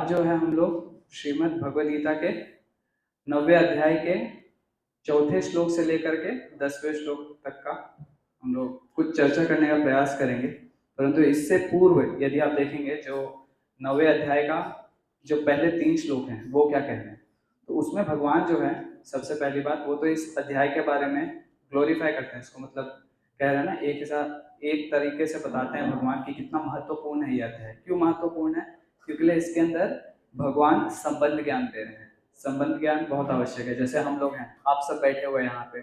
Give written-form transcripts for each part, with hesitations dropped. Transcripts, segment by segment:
जो है हम लोग श्रीमद् भगवद गीता के 9वें अध्याय के चौथे श्लोक से लेकर के 10वें श्लोक तक का हम लोग कुछ चर्चा करने का प्रयास करेंगे। परंतु इससे पूर्व यदि आप देखेंगे जो 9वें अध्याय का जो पहले 3 श्लोक हैं वो क्या कहते हैं, तो उसमें भगवान जो है सबसे पहली बात वो तो इस अध्याय के बारे में ग्लोरीफाई करते हैं इसको, मतलब कह रहे हैं ना, एक साथ एक तरीके से बताते हैं भगवान की कितना महत्वपूर्ण है ये अध्याय। क्यों महत्वपूर्ण है? क्योंकि इसके अंदर भगवान संबंध ज्ञान दे रहे हैं। संबंध ज्ञान बहुत आवश्यक है। जैसे हम लोग हैं, आप सब बैठे हुए यहाँ पे,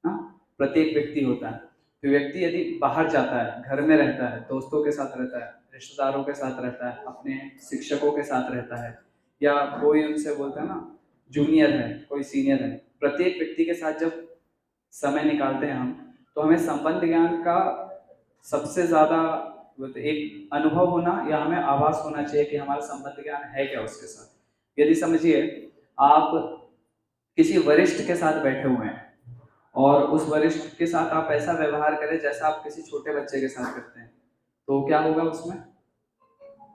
हाँ, प्रत्येक व्यक्ति होता है। तो व्यक्ति यदि बाहर जाता है, घर में रहता है, दोस्तों के साथ रहता है, रिश्तेदारों के साथ रहता है, अपने शिक्षकों के साथ रहता है, या कोई उनसे बोलता है ना जूनियर है, कोई सीनियर है, प्रत्येक व्यक्ति के साथ जब समय निकालते हैं हम, तो हमें संबंध ज्ञान का सबसे ज्यादा एक अनुभव होना या हमें आभास होना चाहिए कि हमारा संबंध ज्ञान है क्या उसके साथ। यदि समझिए आप किसी वरिष्ठ के साथ बैठे हुए हैं और उस वरिष्ठ के साथ आप ऐसा व्यवहार करें जैसा आप किसी छोटे बच्चे के साथ करते हैं, तो क्या होगा उसमें?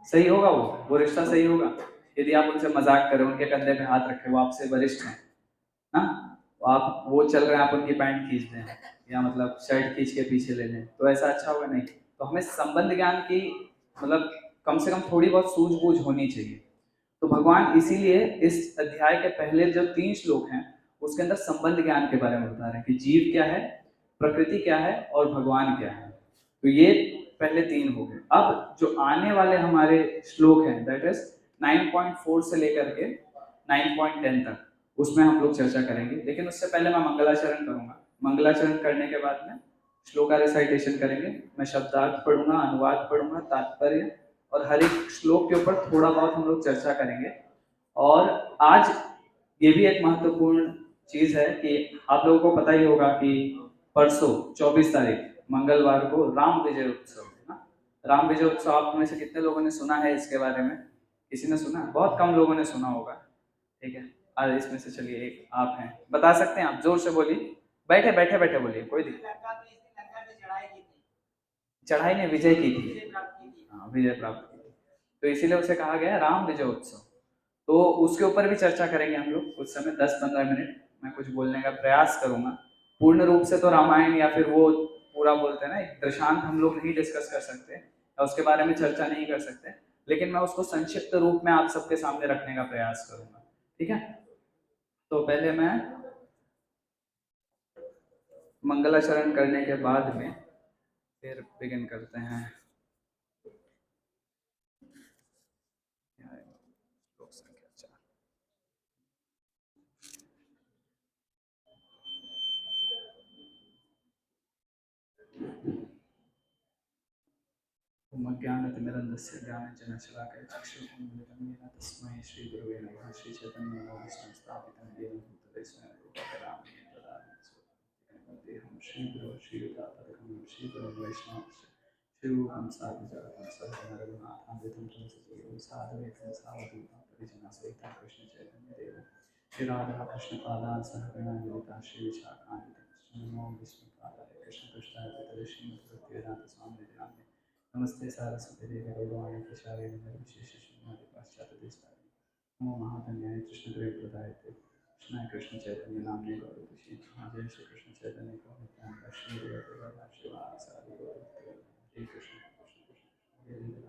सही होगा? वो रिश्ता सही होगा? यदि आप उनसे मजाक करें, उनके कंधे पे हाथ रखें, वो आपसे वरिष्ठ हैं, हाँ, आप वो चल रहे हैं, आप उनकी पैंट खींच दें या मतलब शर्ट खींच के पीछे ले लें, तो ऐसा अच्छा होगा नहीं। तो हमें संबंध ज्ञान की मतलब कम से कम थोड़ी बहुत सूझबूझ होनी चाहिए। तो भगवान इसीलिए इस अध्याय के पहले जो 3 श्लोक हैं उसके अंदर संबंध ज्ञान के बारे में बता रहे हैं कि जीव क्या है, प्रकृति क्या है और भगवान क्या है। तो ये पहले 3 हो गए। अब जो आने वाले हमारे श्लोक हैं दैट इज 9.4 से लेकर के 9.10 तक, उसमें हम लोग चर्चा करेंगे। लेकिन उससे पहले मैं मंगलाचरण करूंगा। मंगलाचरण करने के बाद में श्लोका रिसाइटेशन करेंगे। मैं शब्दार्थ पढ़ूंगा, अनुवाद पढ़ूंगा, तात्पर्य, और हर एक श्लोक के ऊपर थोड़ा बहुत हम लोग चर्चा करेंगे। और आज ये भी एक महत्वपूर्ण चीज है कि आप लोगों को पता ही होगा कि परसों 24 तारीख मंगलवार को राम विजय उत्सव है ना। राम विजय उत्सव आप में से कितने लोगों ने सुना है इसके बारे में? किसी ने सुना? बहुत कम लोगों ने सुना होगा। ठीक है, आज इसमें से चलिए एक आप हैं, बता सकते हैं आप? जोर से बोलिए, बैठे बैठे बैठे बोलिए, कोई दिक्कत। चढ़ाई ने विजय की थी, हाँ, विजय प्राप्त की थी, तो इसीलिए उसे कहा गया है राम विजय उत्सव। तो उसके ऊपर भी चर्चा करेंगे हम लोग कुछ समय, 10-15 मिनट मैं कुछ बोलने का प्रयास करूंगा। पूर्ण रूप से तो रामायण या फिर वो पूरा बोलते हैं ना एक दृष्टांत हम लोग नहीं डिस्कस कर सकते या उसके बारे में चर्चा नहीं कर सकते, लेकिन मैं उसको संक्षिप्त रूप में आप सबके सामने रखने का प्रयास करूंगा। ठीक है, तो पहले मैं मंगलाचरण करने के बाद में फिर बिगिन करते हैं। श्लोक संख्या 4। ज्ञानतिमिरन्दस्य ज्ञानञ्जनशलाकया चक्षुरुन्मीलितं येन तस्मै श्रीगुरवे नमः। श्रीचैतन्यमनोभीष्टं स्थापितं येन भूतले स्वयं रूपा करोमि तदानीं स्वदेहं श्रीगुरो श्रीयुतापदकमलं श्रीगुरुं वैष्णवस्य श्रीरूपं साग्रजातं सहगण रघुनाथान्वितं तं सजीवं साद्वैतं सावधूतं परिजनसहितं कृष्णचैतन्यदेवं श्रीराधाकृष्णपादान् सहगण ललिता श्रीविशाखान्वितं नमो विष्णुपादाय कृष्णपृष्ठाय पितरे श्रीमद्भक्तिवेदान्त स्वामिनिधि नामिने। नमस्ते सारस्वती देवी गौरवाणी प्रचारे निर्विशेष शून्यवादी पाश्चात्य देशतारिणे नमो महाधन्याय कृष्णद्वैत प्रदायते कृष्णाय कृष्ण चैतन्य नामने गौरवशी जय श्री कृष्ण चैतन्य प्रभु नित्यानंद श्री देवता शिवासादि गौरव हरे कृष्ण कृष्ण कृष्ण हरे हरे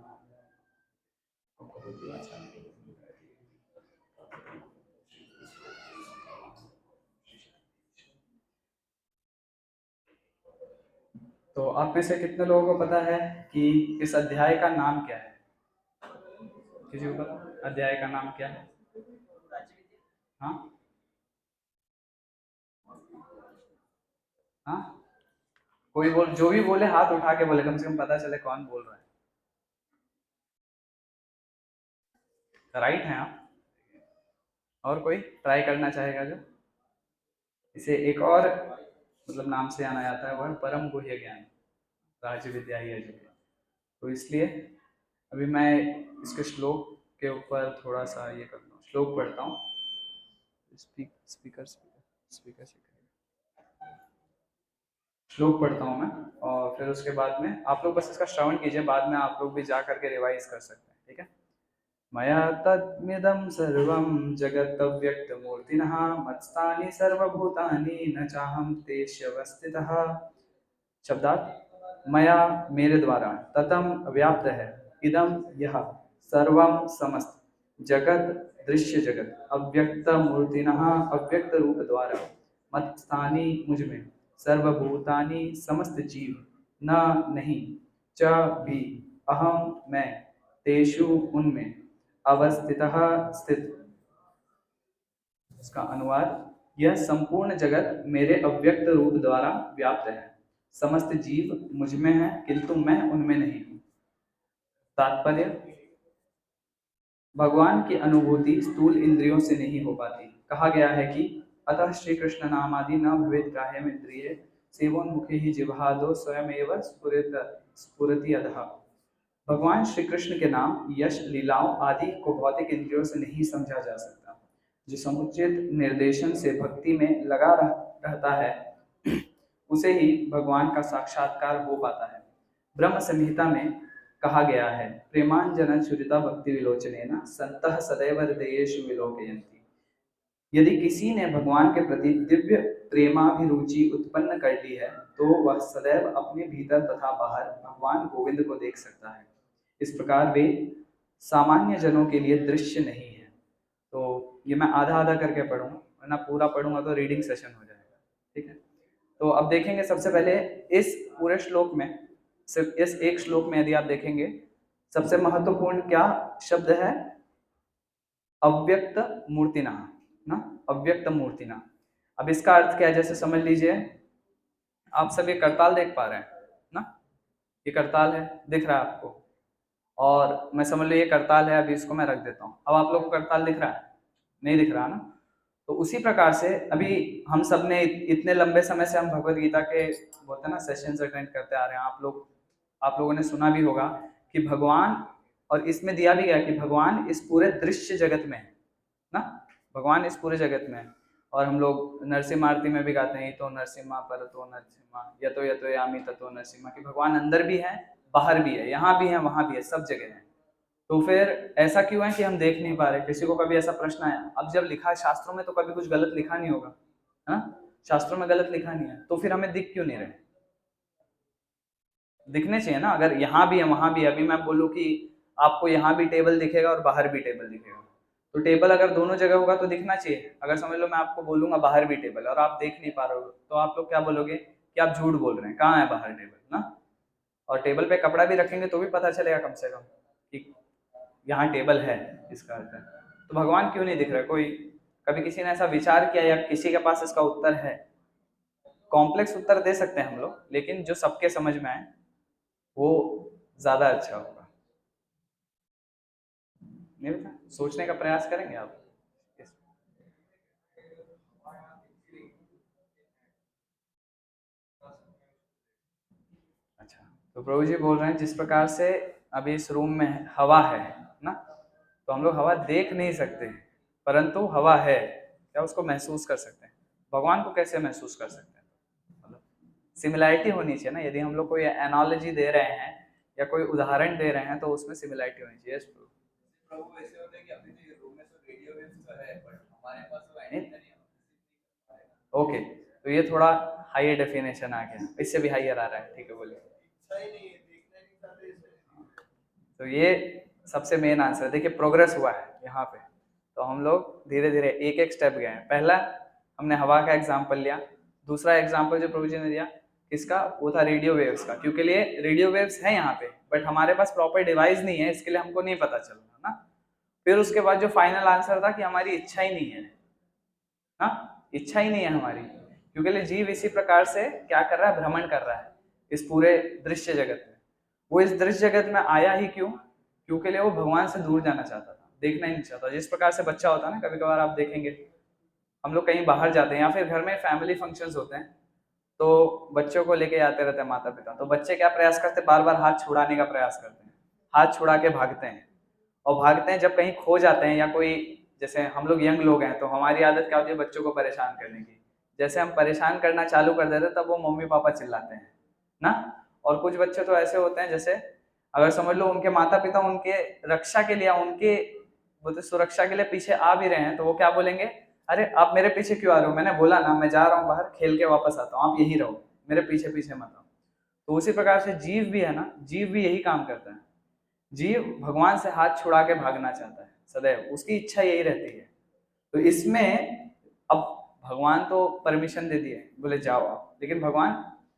तो आप में से कितने लोगों को पता है कि इस अध्याय का नाम क्या है? किसी को पता अध्याय का नाम क्या है? हाँ हाँ, कोई बोल, जो भी बोले हाथ उठा के बोले, कम से कम पता चले कौन बोल रहा है। राइट है आप? और कोई ट्राई करना चाहेगा जो? इसे एक और मतलब नाम से जाना जाता है, वो है परम गुह्य ज्ञान, राज्य विद्या ही है जो। तो इसलिए अभी मैं इसके श्लोक के ऊपर थोड़ा सा ये करता हूँ, श्लोक पढ़ता हूँ। स्पीकर स्पीकर स्पीकर श्लोक पढ़ता हूँ मैं, और फिर उसके बाद में आप लोग बस इसका श्रवण कीजिए, बाद में आप लोग भी जा करके रिवाइज कर सकते हैं। ठीक है, मया तद्मिदं सर्वं जगदव्यक्तमूर्तिनः मत्स्थानि सर्वभूतानि न चाहं तेष्वस्थितः। शब्दार्थ मया मेरे द्वारा ततम व्याप्त है इदम यह सर्वम समस्त जगत दृश्य जगत अव्यक्त मूर्तिनः अव्यक्त रूप द्वारा मत स्थानी मुझ में सर्वभूतानि समस्त जीव न नहीं च भी अहम मैं तेषु उनमें अवस्थितः स्थित। इसका अनुवाद यह संपूर्ण जगत मेरे अव्यक्त रूप द्वारा व्याप्त है। समस्त जीव मुझ में है किंतु मैं उनमें नहीं हूँ। तात्पर्य भगवान की अनुभूति स्थूल इंद्रियों से नहीं हो पाती। कहा गया है कि अतः श्री कृष्ण नामादि न भवेत् ग्राह्यम इंद्रिये सेवोन्मुखे ही जिह्वादो स्वयमेव स्फुरति अधः। भगवान श्री कृष्ण के नाम यश लीलाओं आदि को भौतिक इंद्रियों से नहीं समझा जा सकता। जो समुचित निर्देशन से भक्ति में लगा रहता है उसे ही भगवान का साक्षात्कार हो पाता है। ब्रह्म संहिता में कहा गया है प्रेमांजन छुरिता भक्ति विलोचनेन संतः सदैव हृदयेषु विलोकयन्ति। यदि किसी ने भगवान के प्रति दिव्य प्रेमाभिरुचि उत्पन्न कर ली है तो वह सदैव अपने भीतर तथा बाहर भगवान गोविंद को देख सकता है। इस प्रकार वे सामान्य जनों के लिए दृश्य नहीं है। तो ये मैं आधा आधा करके पढ़ूंगा, वरना पूरा पढ़ूंगा तो रीडिंग सेशन हो जाएगा। ठीक है, तो अब देखेंगे सबसे पहले इस पूरे श्लोक में, सिर्फ इस एक श्लोक में यदि आप देखेंगे सबसे महत्वपूर्ण क्या शब्द है? अव्यक्त मूर्तिना ना, अव्यक्त मूर्तिना। अब इसका अर्थ क्या है? जैसे समझ लीजिए आप सब ये करताल देख पा रहे हैं ना, ये करताल है, दिख रहा है आपको, और मैं समझ लो ये करताल है, अभी इसको मैं रख देता हूँ। अब आप लोग को करताल दिख रहा है? नहीं दिख रहा ना? तो उसी प्रकार से अभी हम सब ने इतने लंबे समय से हम भगवत गीता के बोलते हैं ना सेशंस अटेंड करते आ रहे हैं। आप लोगों ने सुना भी होगा कि भगवान, और इसमें दिया भी गया कि भगवान इस पूरे दृश्य जगत में है ना, भगवान इस पूरे जगत में है। और हम लोग नरसिम्हा आरती में भी गाते हैं तो नरसिम्हा पर तो नरसिम्हा यतो यामी ततो नरसिम्हा, कि भगवान अंदर भी है बाहर भी है, यहाँ भी है वहां भी है, सब जगह है। तो फिर ऐसा क्यों है कि हम देख नहीं पा रहे? किसी को कभी ऐसा प्रश्न आया? अब जब लिखा है शास्त्रों में तो कभी कुछ गलत लिखा नहीं होगा, है ना? शास्त्रों में गलत लिखा नहीं है, तो फिर हमें दिख क्यों नहीं रहे? दिखने चाहिए ना। अगर यहाँ भी है वहां भी है, अभी मैं बोलूँ कि आपको यहाँ भी टेबल दिखेगा और बाहर भी टेबल दिखेगा, तो टेबल अगर दोनों जगह होगा तो दिखना चाहिए। अगर समझ लो मैं आपको बोलूंगा बाहर भी टेबल और आप देख नहीं पा रहे हो, तो आप लोग क्या बोलोगे कि आप झूठ बोल रहे हैं, कहाँ है बाहर टेबल ना? और टेबल पे कपड़ा भी रखेंगे तो भी पता चलेगा कम से कम कि यहाँ टेबल है, इसका अर्थ है। तो भगवान क्यों नहीं दिख रहा? कोई कभी किसी ने ऐसा विचार किया या किसी के पास इसका उत्तर है? कॉम्प्लेक्स उत्तर दे सकते हैं हम लोग, लेकिन जो सबके समझ में आए वो ज्यादा अच्छा होगा। नहीं पता, सोचने का प्रयास करेंगे आप? अच्छा, तो प्रभु जी बोल रहे हैं जिस प्रकार से अभी इस रूम में हवा है ना, तो हम लोग हवा देख नहीं सकते परंतु हवा है, क्या उसको महसूस कर सकते हैं? भगवान को कैसे महसूस कर सकते हैं? मतलब सिमिलैरिटी होनी चाहिए ना। यदि हम लोग कोई एनालॉजी दे रहे हैं या कोई उदाहरण दे रहे हैं तो उसमें सिमिलैरिटी होनी चाहिए। प्रभु ऐसे होते हैं कि अपने जो रूम में तो रेडियो वेव्स तो है बट हमारे पास तो नहीं है। ओके, तो ये थोड़ा हाई डेफिनेशन आ गया, इससे भी हाईयर आ रहा है। ठीक है, बोलिए। तो ये सबसे मेन आंसर है। देखिए प्रोग्रेस हुआ है यहाँ पे, तो हम लोग धीरे धीरे एक एक स्टेप गए हैं। पहला हमने हवा का एग्जाम्पल लिया, दूसरा एग्जाम्पल जो प्रभु जी ने दिया किसका, वो था रेडियो वेव्स का, क्योंकि लिए रेडियो वेव्स है यहाँ पे बट हमारे पास प्रॉपर डिवाइस नहीं है, इसके लिए हमको नहीं पता चल रहा ना। फिर उसके बाद जो फाइनल आंसर था कि हमारी इच्छा ही नहीं है ना, इच्छा ही नहीं है हमारी, क्योंकि जीव इसी प्रकार से क्या कर रहा है, भ्रमण कर रहा है इस पूरे दृश्य जगत में। वो इस दृश्य जगत में आया ही क्यों? क्योंकि लिए वो भगवान से दूर जाना चाहता था, देखना ही नहीं चाहता। जिस प्रकार से बच्चा होता है ना, कभी कभार आप देखेंगे हम लोग कहीं बाहर जाते हैं या फिर घर में फैमिली फंक्शंस होते हैं तो बच्चों को लेके आते रहते हैं माता पिता, तो बच्चे क्या प्रयास करते हैं, बार बार हाथ छुड़ाने का प्रयास करते हैं, हाथ छुड़ा के भागते हैं। और भागते हैं जब कहीं खो जाते हैं या कोई, जैसे हम लोग यंग लोग हैं तो हमारी आदत क्या होती है बच्चों को परेशान करने की। जैसे हम परेशान करना चालू कर देते तब वो मम्मी पापा चिल्लाते हैं ना। और कुछ बच्चे तो ऐसे होते हैं जैसे अगर समझ लो उनके माता पिता उनके रक्षा के लिए, उनके बोलते सुरक्षा के लिए पीछे आ भी रहे हैं तो वो क्या बोलेंगे, अरे आप मेरे पीछे क्यों आ रहे हो, मैंने बोला ना मैं जा रहा हूँ बाहर खेल के वापस आता हूँ, आप यहीं रहो, मेरे पीछे पीछे मत आओ। तो उसी प्रकार से जीव भी है ना, जीव भी यही काम करता है। जीव भगवान से हाथ छुड़ा के भागना चाहता है सदैव, उसकी इच्छा यही रहती है। तो इसमें अब भगवान तो परमिशन दे दिए, बोले जाओ आप, लेकिन भगवान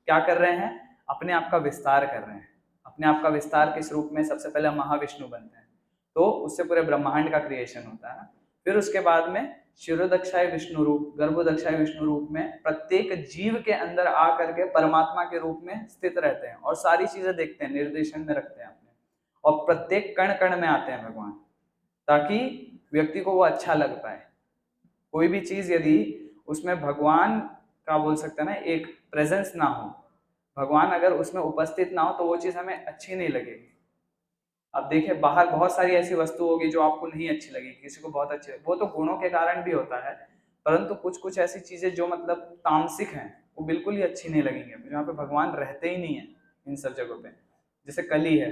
क्या कर रहे हैं, अपने आप का विस्तार कर रहे हैं। अपने आप का विस्तार किस रूप में, सबसे पहले महाविष्णु बनते हैं, तो उससे पूरे ब्रह्मांड का क्रिएशन होता है। फिर उसके बाद में शिरोदक्षाय विष्णु रूप, गर्भोदक्षाय विष्णु रूप में प्रत्येक जीव के अंदर आकर के परमात्मा के रूप में स्थित रहते हैं और सारी चीजें देखते हैं, निर्देशन में रखते हैं अपने, और प्रत्येक कण कण में आते हैं भगवान, ताकि व्यक्ति को वो अच्छा लग पाए। कोई भी चीज यदि उसमें भगवान का बोल सकते हैं ना एक प्रेजेंस ना हो, भगवान अगर उसमें उपस्थित ना हो तो वो चीज हमें अच्छी नहीं लगेगी। अब देखिए बाहर बहुत सारी ऐसी वस्तु होगी जो आपको नहीं अच्छी लगेगी, किसी को बहुत अच्छी लगेगी, वो तो गुणों के कारण भी होता है, परंतु कुछ कुछ ऐसी चीजें जो मतलब तामसिक हैं वो बिल्कुल ही अच्छी नहीं लगेंगी, जहाँ पे भगवान रहते ही नहीं है इन सब जगहों पे। जैसे कली है,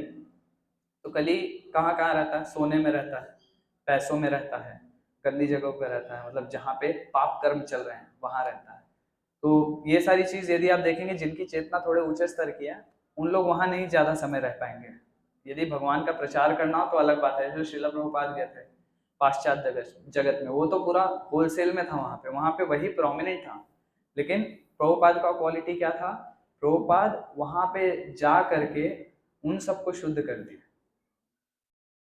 तो कली कहाँ कहाँ रहता है, सोने में रहता है, पैसों में रहता है, गंदी जगहों पे रहता है, मतलब जहाँ पे पाप कर्म चल रहे हैं वहां रहता है। तो ये सारी चीज यदि आप देखेंगे जिनकी चेतना थोड़े ऊंचे स्तर की है, उन लोग वहां नहीं ज्यादा समय रह पाएंगे। यदि भगवान का प्रचार करना हो तो अलग बात है, जो श्रील प्रभुपाद गए थे पाश्चात्य जगत में, वो तो पूरा होलसेल में था, वहां पे वही प्रोमिनेंट था। लेकिन प्रभुपाद का क्वालिटी क्या था, प्रभुपाद वहां पे जा करके उन सबको शुद्ध कर दिया,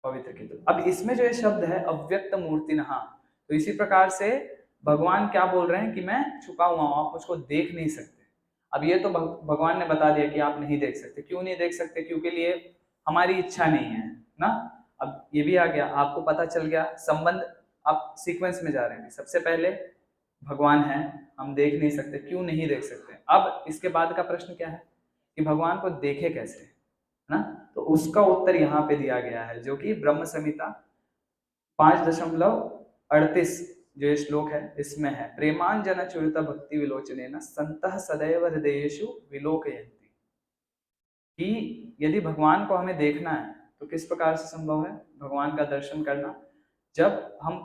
पवित्र की तरह। अब इसमें जो ये शब्द है अव्यक्त मूर्ति नहा, तो इसी प्रकार से भगवान क्या बोल रहे हैं कि मैं छुपा हुआ हूं, आप मुझको देख नहीं सकते। अब ये तो भगवान ने बता दिया कि आप नहीं देख सकते, क्यों नहीं देख सकते, क्योंकि लिए हमारी इच्छा नहीं है ना। अब ये भी आ गया, आपको पता चल गया संबंध, आप सीक्वेंस में जा रहे हैं, सबसे पहले भगवान है, हम देख नहीं सकते, क्यों नहीं देख सकते। अब इसके बाद का प्रश्न क्या है कि भगवान को देखे कैसे, है ना। तो उसका उत्तर यहाँ पे दिया गया है, जो कि ब्रह्म संहिता 5.38 जो ये श्लोक है इसमें है, प्रेमांजन चुरित भक्ति विलोचने न संतः सदैव हृदयेषु विलोकयन्ति। कि यदि भगवान को हमें देखना है तो किस प्रकार से संभव है भगवान का दर्शन करना, जब हम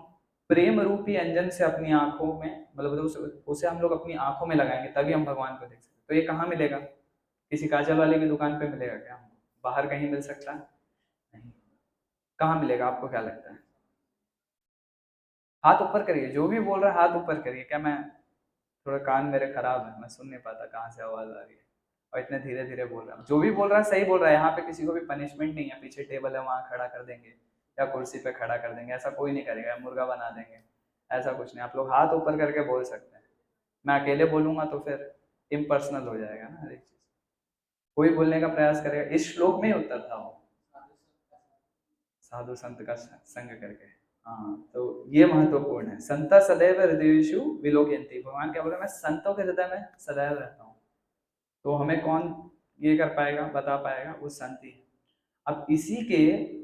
प्रेम रूपी अंजन से अपनी आंखों में, मतलब उसे हम लोग अपनी आंखों में लगाएंगे तभी हम भगवान को देख सकते। तो ये कहाँ मिलेगा, किसी काजल वाले की दुकान पे मिलेगा क्या, बाहर कहीं मिल सकता है नहीं, कहाँ मिलेगा, आपको क्या लगता है। हाथ ऊपर करिए, जो भी बोल रहा है हाथ ऊपर करिए। क्या मैं थोड़ा कान मेरे खराब है, मैं सुन नहीं पाता कहाँ से आवाज आ रही है, और इतने धीरे धीरे बोल रहा है। जो भी बोल रहा है सही बोल रहा है, यहाँ पे किसी को भी पनिशमेंट नहीं है, पीछे टेबल है वहां खड़ा कर देंगे या कुर्सी पे खड़ा कर देंगे, ऐसा कोई नहीं करेगा, मुर्गा बना देंगे, ऐसा कुछ नहीं। आप लोग हाथ ऊपर करके बोल सकते हैं। मैं अकेले बोलूंगा तो फिर इम्पर्सनल हो जाएगा ना हर एक चीज, कोई बोलने का प्रयास करेगा। इस श्लोक में ही उत्तर था वो, साधु संत का संग करके। हाँ, तो ये महत्वपूर्ण है, संत सदैव हृदयेषु विलोकयन्ति। भगवान क्या बोल रहे हैं, मैं संतों के हृदय में सदैव रहता हूँ। तो हमें कौन ये कर पाएगा, बता पाएगा, वो संत ही है। अब इसी के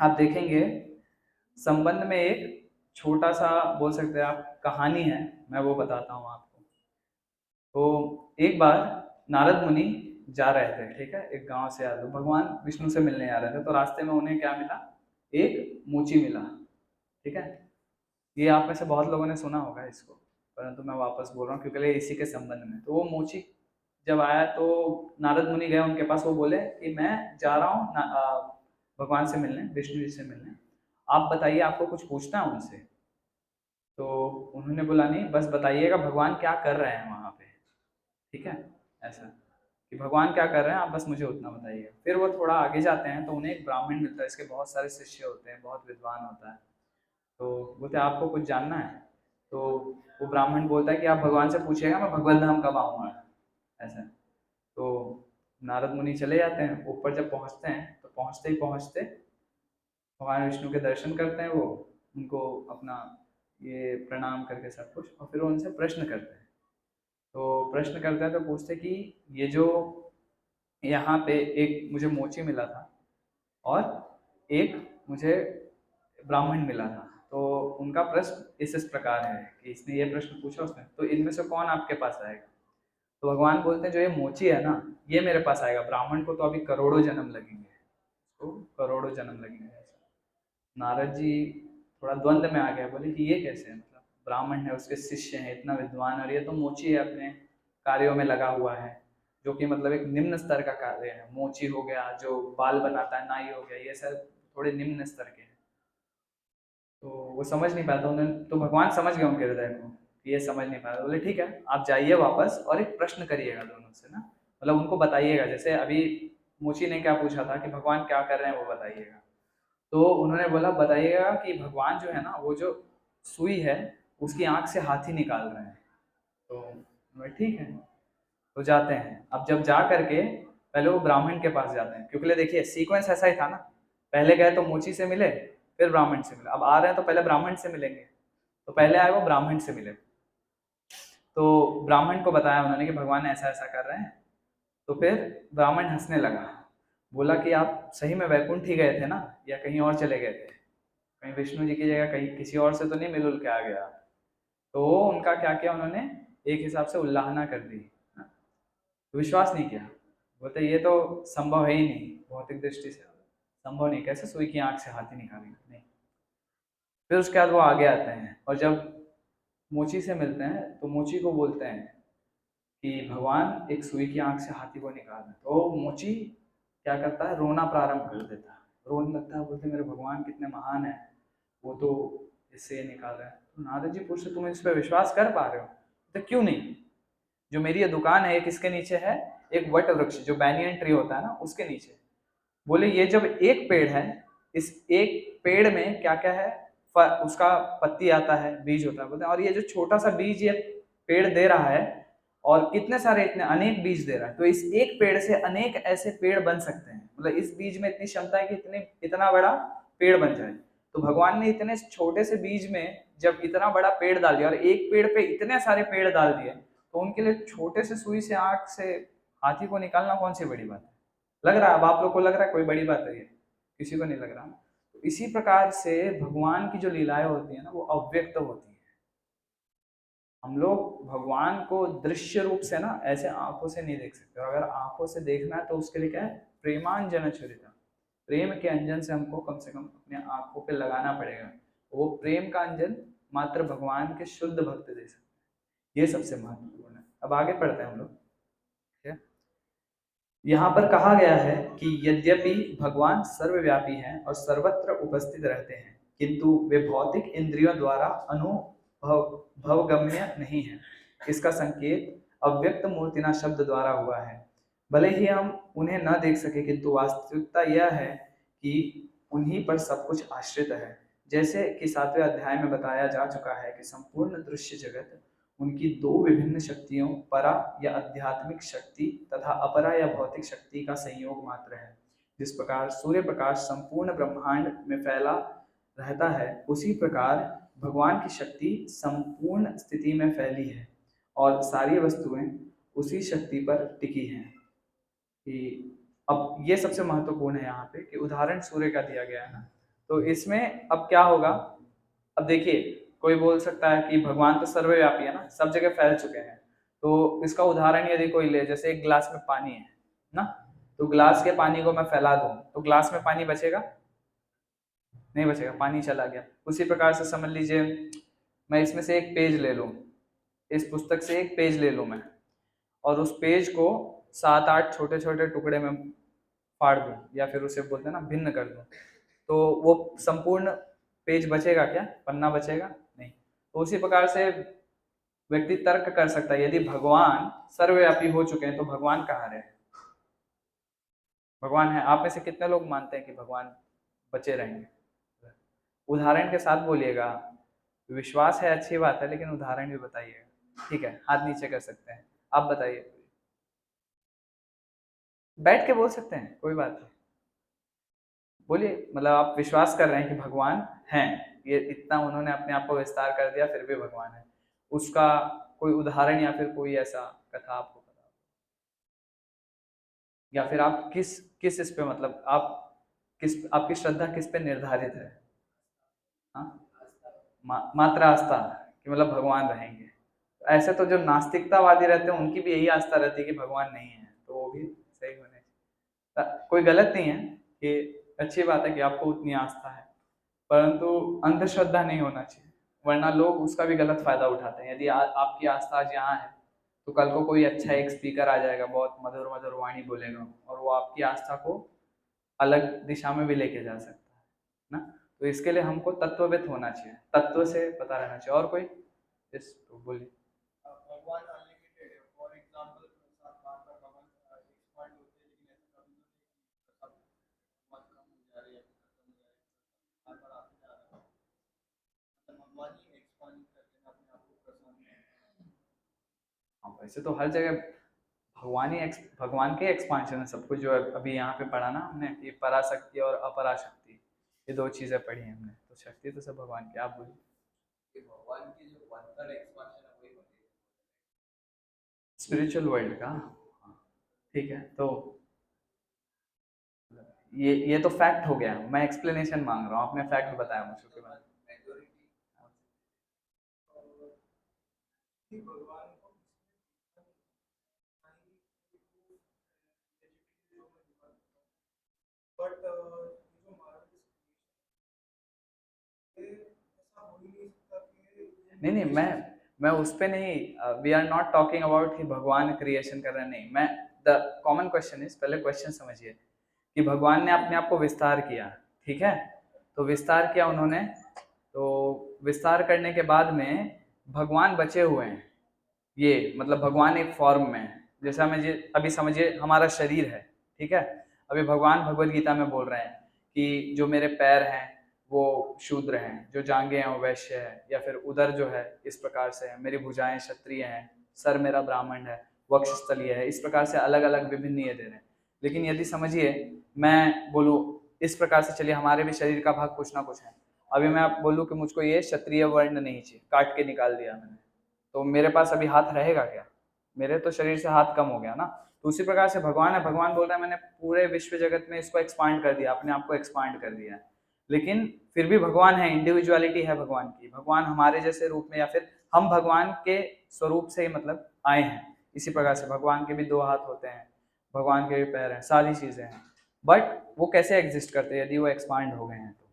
आप देखेंगे संबंध में एक छोटा सा बोल सकते हैं आप कहानी है, मैं वो बताता हूँ आपको। तो एक बार नारद मुनि जा रहे थे, ठीक है, एक गांव से आ रहे, भगवान विष्णु से मिलने आ रहे थे, तो रास्ते में उन्हें क्या मिला, एक मोची मिला, ठीक है। ये आप में से बहुत लोगों ने सुना होगा इसको, परंतु मैं वापस बोल रहा हूँ क्योंकि इसी के संबंध में। तो वो मोची जब आया तो नारद मुनि गए उनके पास, वो बोले कि मैं जा रहा हूँ भगवान से मिलने, विष्णु जी से मिलने, आप बताइए आपको कुछ पूछना है उनसे। तो उन्होंने बोला नहीं, बस बताइएगा भगवान क्या कर रहे हैं वहाँ पे, ठीक है, ऐसा कि भगवान क्या कर रहे हैं आप बस मुझे उतना बताइए। फिर वो थोड़ा आगे जाते हैं तो उन्हें एक ब्राह्मण मिलता है, इसके बहुत सारे शिष्य होते हैं, बहुत विद्वान होता है। तो बोलते आपको कुछ जानना है, तो वो ब्राह्मण बोलता है कि आप भगवान से पूछिएगा मैं भगवत धाम कब आऊँगा, ऐसा। तो नारद मुनि चले जाते हैं ऊपर, जब पहुँचते हैं तो पहुँचते ही पहुँचते भगवान विष्णु के दर्शन करते हैं, वो उनको अपना ये प्रणाम करके सब कुछ, और फिर वो उनसे प्रश्न करते हैं। तो प्रश्न करते हैं तो पूछते कि ये जो यहाँ पे एक मुझे मोची मिला था और एक मुझे ब्राह्मण मिला था, तो उनका प्रश्न इस प्रकार है कि इसने ये प्रश्न पूछा उसने, तो इनमें से कौन आपके पास आएगा। तो भगवान बोलते हैं जो ये मोची है ना ये मेरे पास आएगा, ब्राह्मण को तो अभी करोड़ों जन्म लगेंगे, तो करोड़ों जन्म लगेंगे। नारद जी थोड़ा द्वंद्व में आ गया, बोले कि ये कैसे है, मतलब ब्राह्मण है, उसके शिष्य हैं, इतना विद्वान, और ये तो मोची है, अपने कार्यों में लगा हुआ है, जो कि मतलब एक निम्न स्तर का कार्य है। मोची हो गया, जो बाल बनाता है, नाई हो गया, ये सब थोड़े निम्न स्तर के हैं। तो वो समझ नहीं पाया, तो उन्होंने, तो भगवान समझ गए उनके हृदय को, कि ये समझ नहीं पाया। बोले ठीक है, आप जाइए वापस और एक प्रश्न करिएगा दोनों से ना, मतलब उनको बताइएगा। जैसे अभी मोची ने क्या पूछा था कि भगवान क्या कर रहे हैं, वो बताइएगा। तो उन्होंने बोला बताइएगा कि भगवान जो है ना, वो जो सुई है, उसकी आंख से हाथी निकाल रहे हैं। तो मैं ठीक है, तो जाते हैं। अब जब जा करके पहले वो ब्राह्मण के पास जाते हैं, क्योंकि देखिए सीक्वेंस ऐसा ही था ना, पहले गए तो मोची से मिले, फिर ब्राह्मण से मिले, अब आ रहे हैं तो पहले ब्राह्मण से मिलेंगे। तो पहले आए वो ब्राह्मण से मिले, तो ब्राह्मण को बताया उन्होंने कि भगवान ऐसा ऐसा कर रहे हैं। तो फिर ब्राह्मण हंसने लगा, बोला कि आप सही में वैकुंठ ही गए थे ना, या कहीं और चले गए थे, कहीं विष्णु जी की जगह कहीं किसी और से तो नहीं मिल के आ गया। तो उनका क्या किया उन्होंने, एक हिसाब से उल्लाहना कर दी, तो विश्वास नहीं किया। बोलते ये तो संभव है ही नहीं, भौतिक दृष्टि से संभव नहीं, कैसे सुई की आंख से हाथी निकालेंगे, नहीं। फिर उसके बाद वो आगे आते हैं, और जब मोची से मिलते हैं तो मोची को बोलते हैं कि भगवान एक सुई की आंख से हाथी को निकाल दें। तो मोची क्या करता है, रोना प्रारंभ कर देता है, रोने लगता है, बोलते मेरे भगवान कितने महान है, वो तो इससे ये निकाल रहा है। तो नारद जी पूछते तुम इस पर विश्वास कर पा रहे हो, तो क्यों नहीं, जो मेरी ये दुकान है, एक किसके नीचे है, एक वट वृक्ष जो बैनियन ट्री होता है ना, उसके नीचे। बोले ये जब एक पेड़ है, इस एक पेड़ में क्या क्या है, उसका पत्ती आता है, बीज होता है, बोलते हैं, और ये जो छोटा सा बीज ये पेड़ दे रहा है, और कितने सारे इतने अनेक बीज दे रहा है, तो इस एक पेड़ से अनेक ऐसे पेड़ बन सकते हैं, मतलब इस बीज में इतनी क्षमता है कि इतना बड़ा पेड़ बन जाए। तो भगवान ने इतने छोटे से बीज में जब इतना बड़ा पेड़ डाल दिया, और एक पेड़ पे इतने सारे पेड़ डाल दिए, तो उनके लिए छोटे से सुई से आंख से हाथी को निकालना कौन सी बड़ी बात है। लग रहा है, अब आप लोग को लग रहा है कोई बड़ी बात है ये, किसी को नहीं लग रहा। तो इसी प्रकार से भगवान की जो लीलाएं होती है ना, वो अव्यक्त होती है। हम लोग भगवान को दृश्य रूप से ना ऐसे आंखों से नहीं देख सकते, अगर आंखों से देखना है तो उसके लिए क्या है, प्रेमांजन छुरिता, प्रेम के अंजन से हमको कम से कम अपने आंखों पे लगाना पड़ेगा, वो प्रेम का अंजन मात्र भगवान के शुद्ध भक्त दे सकते हैं। ये सबसे महत्वपूर्ण है। अब आगे पढ़ते हैं हम लोग। यहाँ पर कहा गया है कि यद्यपि भगवान सर्वव्यापी हैं और सर्वत्र उपस्थित रहते हैं, किंतु वे भौतिक इंद्रियों द्वारा अनुभवगम्य नहीं है। इसका संकेत अव्यक्त मूर्तिना शब्द द्वारा हुआ है। भले ही हम उन्हें न देख सके, किंतु वास्तविकता यह है कि उन्हीं पर सब कुछ आश्रित है। जैसे कि 7वें अध्याय में बताया जा चुका है कि संपूर्ण दृश्य जगत उनकी दो विभिन्न शक्तियों, परा या आध्यात्मिक शक्ति तथा अपरा या भौतिक शक्ति का संयोग मात्र है। जिस प्रकार सूर्य प्रकाश संपूर्ण ब्रह्मांड में फैला रहता है, उसी प्रकार भगवान की शक्ति संपूर्ण स्थिति में फैली है, और सारी वस्तुएं उसी शक्ति पर टिकी हैं। कि अब ये सबसे महत्वपूर्ण है यहाँ पे, कि उदाहरण सूर्य का दिया गया है ना, तो इसमें अब क्या होगा। अब देखिए, कोई बोल सकता है कि भगवान तो सर्वव्यापी है ना, सब जगह फैल चुके हैं, तो इसका उदाहरण यदि कोई ले, जैसे एक गिलास में पानी है ना, तो गिलास के पानी को मैं फैला दूं तो गिलास में पानी बचेगा, नहीं बचेगा, पानी चला गया। उसी प्रकार से समझ लीजिए, मैं इसमें से एक पेज ले लूं, इस पुस्तक से एक पेज ले लूं मैं, और उस पेज को 7-8 छोटे छोटे टुकड़े में फाड़ दूं, या फिर उसे बोलते हैं ना भिन्न कर दूं, तो वो संपूर्ण पेज बचेगा क्या, पन्ना बचेगा नहीं। तो उसी प्रकार से व्यक्ति तर्क कर सकता है, यदि भगवान सर्वव्यापी हो चुके हैं तो भगवान कहाँ रहे, भगवान है। आप में से कितने लोग मानते हैं कि भगवान बचे रहेंगे, उदाहरण के साथ बोलिएगा। विश्वास है अच्छी बात है, लेकिन उदाहरण भी बताइएगा। ठीक है, हाथ नीचे कर सकते हैं, आप बताइए। बैठ के बोल सकते हैं, कोई बात नहीं, बोलिए, मतलब आप विश्वास कर रहे हैं कि भगवान हैं, ये इतना उन्होंने अपने आप को विस्तार कर दिया, फिर भी भगवान है। उसका कोई उदाहरण या फिर कोई ऐसा कथा आपको पता हो, या फिर आप किस किस इस पे, मतलब आप किस, आपकी श्रद्धा किस पे निर्धारित है। हाँ, मात्र आस्था, कि मतलब भगवान रहेंगे। ऐसे तो जो नास्तिकतावादी रहते हैं उनकी भी यही आस्था रहती है कि भगवान नहीं है, तो वो भी सही होने चाहिए। कोई गलत नहीं है, कि अच्छी बात है कि आपको उतनी आस्था है। परंतु अंधश्रद्धा नहीं होना चाहिए, वरना लोग उसका भी गलत फायदा उठाते हैं। यदि आपकी आस्था आज यहाँ है तो कल को कोई अच्छा एक स्पीकर आ जाएगा, बहुत मधुर मधुर वाणी बोलेगा और वो आपकी आस्था को अलग दिशा में भी लेके जा सकता है ना। तो इसके लिए हमको तत्वविद होना चाहिए, तत्व से पता रहना चाहिए। और कोई इस तो बोलिए। भगवान अनलिमिटेड है, फॉर एग्जांपल सात बार पर भगवान एक्सपांड होते हैं, लेकिन ऐसा कभी नहीं कि सब भगवान कम हो जा रहे हैं, खत्म हो जा रहे हैं, बार बार आते जा रहा है। मतलब भगवान ही एक्सपांड करके ना अपने आप को प्रसन्न। हाँ, वैसे तो हर जगह भगवान के एक्सपांशन है सब कुछ। जो अभी यहाँ पे पढ़ा ना हमने कि पराशक्ति और अपराशक्ति, ये दो चीजें पढ़ी हैं हमने, तो शक्ति तो सब भगवान की। आप बोलिए। कि भगवान की जो वन थर्ड एक्सपांशन है वही होती है स्पिरिचुअल वर्ल्ड का। हाँ, ठीक है। तो ये तो फैक्ट हो गया, मैं एक्सप्लेनेशन मांग रहा हूँ, आपने फैक्ट बताया मुझे के बाद। मेजोरिटी। कि भगवान को बट जो मार्वल ऐसा हो ही नहीं सकता कि नहीं नहीं, मैं उस पे नहीं, we are not talking about कि भगवान क्रिएशन कर रहे हैं, नहीं। मैं द कॉमन क्वेश्चन इज, पहले क्वेश्चन समझिए कि भगवान ने अपने आप को विस्तार किया, ठीक है। तो विस्तार किया उन्होंने, तो विस्तार करने के बाद में भगवान बचे हुए हैं। ये मतलब भगवान एक फॉर्म में है, जैसा मैं अभी समझिए हमारा शरीर है, ठीक है। अभी भगवान भगवत गीता में बोल रहे हैं कि जो मेरे पैर हैं वो शूद्र हैं, जो जांघें हैं वो वैश्य है, या फिर उदर जो है इस प्रकार से है, मेरी भुजाएं क्षत्रिय हैं, सर मेरा ब्राह्मण है, वक्षस्थल ये है, इस प्रकार से अलग अलग विभिन्न ये दे रहे हैं। लेकिन यदि समझिए मैं बोलूँ इस प्रकार से, चलिए हमारे भी शरीर का भाग कुछ ना कुछ है। अभी मैं आप बोलूँ कि मुझको ये क्षत्रिय वर्ण नहीं चाहिए, काट के निकाल दिया मैंने, तो मेरे पास अभी हाथ रहेगा क्या? मेरे तो शरीर से हाथ कम हो गया ना। तो उसी प्रकार से भगवान है, भगवान बोल रहा है मैंने पूरे विश्व जगत में इसको एक्सपांड कर दिया, अपने आप को एक्सपांड कर दिया है। लेकिन फिर भी भगवान है, इंडिविजुअलिटी है भगवान की, भगवान हमारे जैसे रूप में, या फिर हम भगवान के स्वरूप से ही मतलब आए हैं। इसी प्रकार से भगवान के भी दो हाथ होते हैं, भगवान के भी पैर हैं, सारी चीजें हैं। बट वो कैसे एग्जिस्ट करते हैं यदि वो एक्सपांड हो गए हैं तो?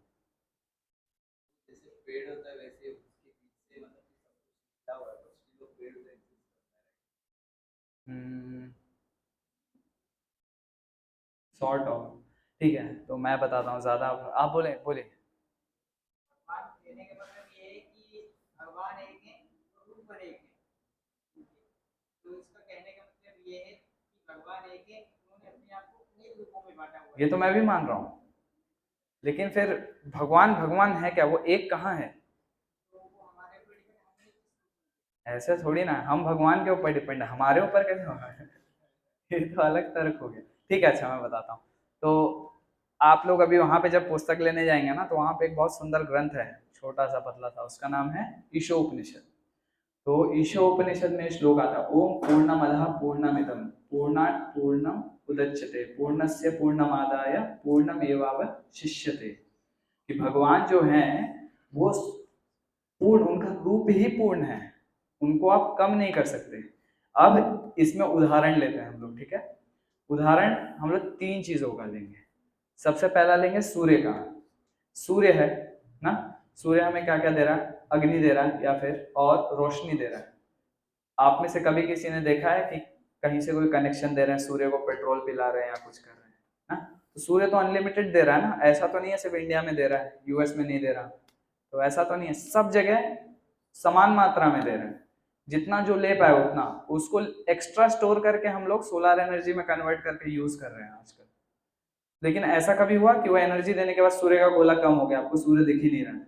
जैसे पेड़ होता है वैसे उसके पीछे मतलब क्या हुआ है, बट स्टिल वो पेड़ तो एग्जिस्ट हम्म, सॉर्ट ऑफ। ठीक है, तो मैं बताता हूँ, ज्यादा आप बोले बोले। भगवान कहने का मतलब ये है कि भगवान एक है तो रूप पर एक है। तो इसका कहने का मतलब ये है कि भगवान एक है, उन्होंने अपने आप को अनेक रूपों में बांटा हुआ ये है। तो मैं भी मान रहा हूँ, लेकिन फिर भगवान भगवान है क्या? वो एक कहाँ है? तो वो हमारे ऊपर डिपेंड, हमने ऐसे थोड़ी ना, हम भगवान के ऊपर डिपेंड है, हमारे ऊपर कैसे होगा? ये तो अलग तर्क हो गया। ठीक है, अच्छा मैं बताता हूँ। तो आप लोग अभी वहां पे जब पुस्तक लेने जाएंगे ना, तो वहां पे एक बहुत सुंदर ग्रंथ है, छोटा सा पतला सा, उसका नाम है ईशोपनिषद। तो ईशोपनिषद में श्लोक आता है, ओम पूर्णमदः पूर्णमिदं पूर्णात् पूर्णम उदच्यते पूर्णस्य पूर्णमादाय पूर्णमेवावशिष्यते। कि भगवान जो हैं वो पूर्ण, उनका रूप ही पूर्ण है, उनको आप कम नहीं कर सकते। अब इसमें उदाहरण लेते हैं हम लोग, ठीक है। उदाहरण हम लोग तीन चीजों का लेंगे। सबसे पहला लेंगे सूर्य का। सूर्य है ना, सूर्य हमें क्या क्या दे रहा है? अग्नि दे रहा है, या फिर और रोशनी दे रहा है। आप में से कभी किसी ने देखा है कि कहीं से कोई कनेक्शन दे रहे हैं, सूर्य को पेट्रोल पिला रहे हैं या कुछ कर रहे हैं ना? तो सूर्य तो अनलिमिटेड दे रहा है ना, ऐसा तो नहीं है सिर्फ इंडिया में दे रहा है, यूएस में नहीं दे रहा। तो ऐसा तो नहीं है, सब जगह समान मात्रा में दे रहे हैं। जितना जो ले पाए उतना, उसको एक्स्ट्रा स्टोर करके हम लोग सोलर एनर्जी में कन्वर्ट करके यूज कर रहे हैं आजकल। लेकिन ऐसा कभी हुआ कि वो एनर्जी देने के बाद सूर्य का गोला कम हो गया, आपको सूर्य दिख ही नहीं रहा है?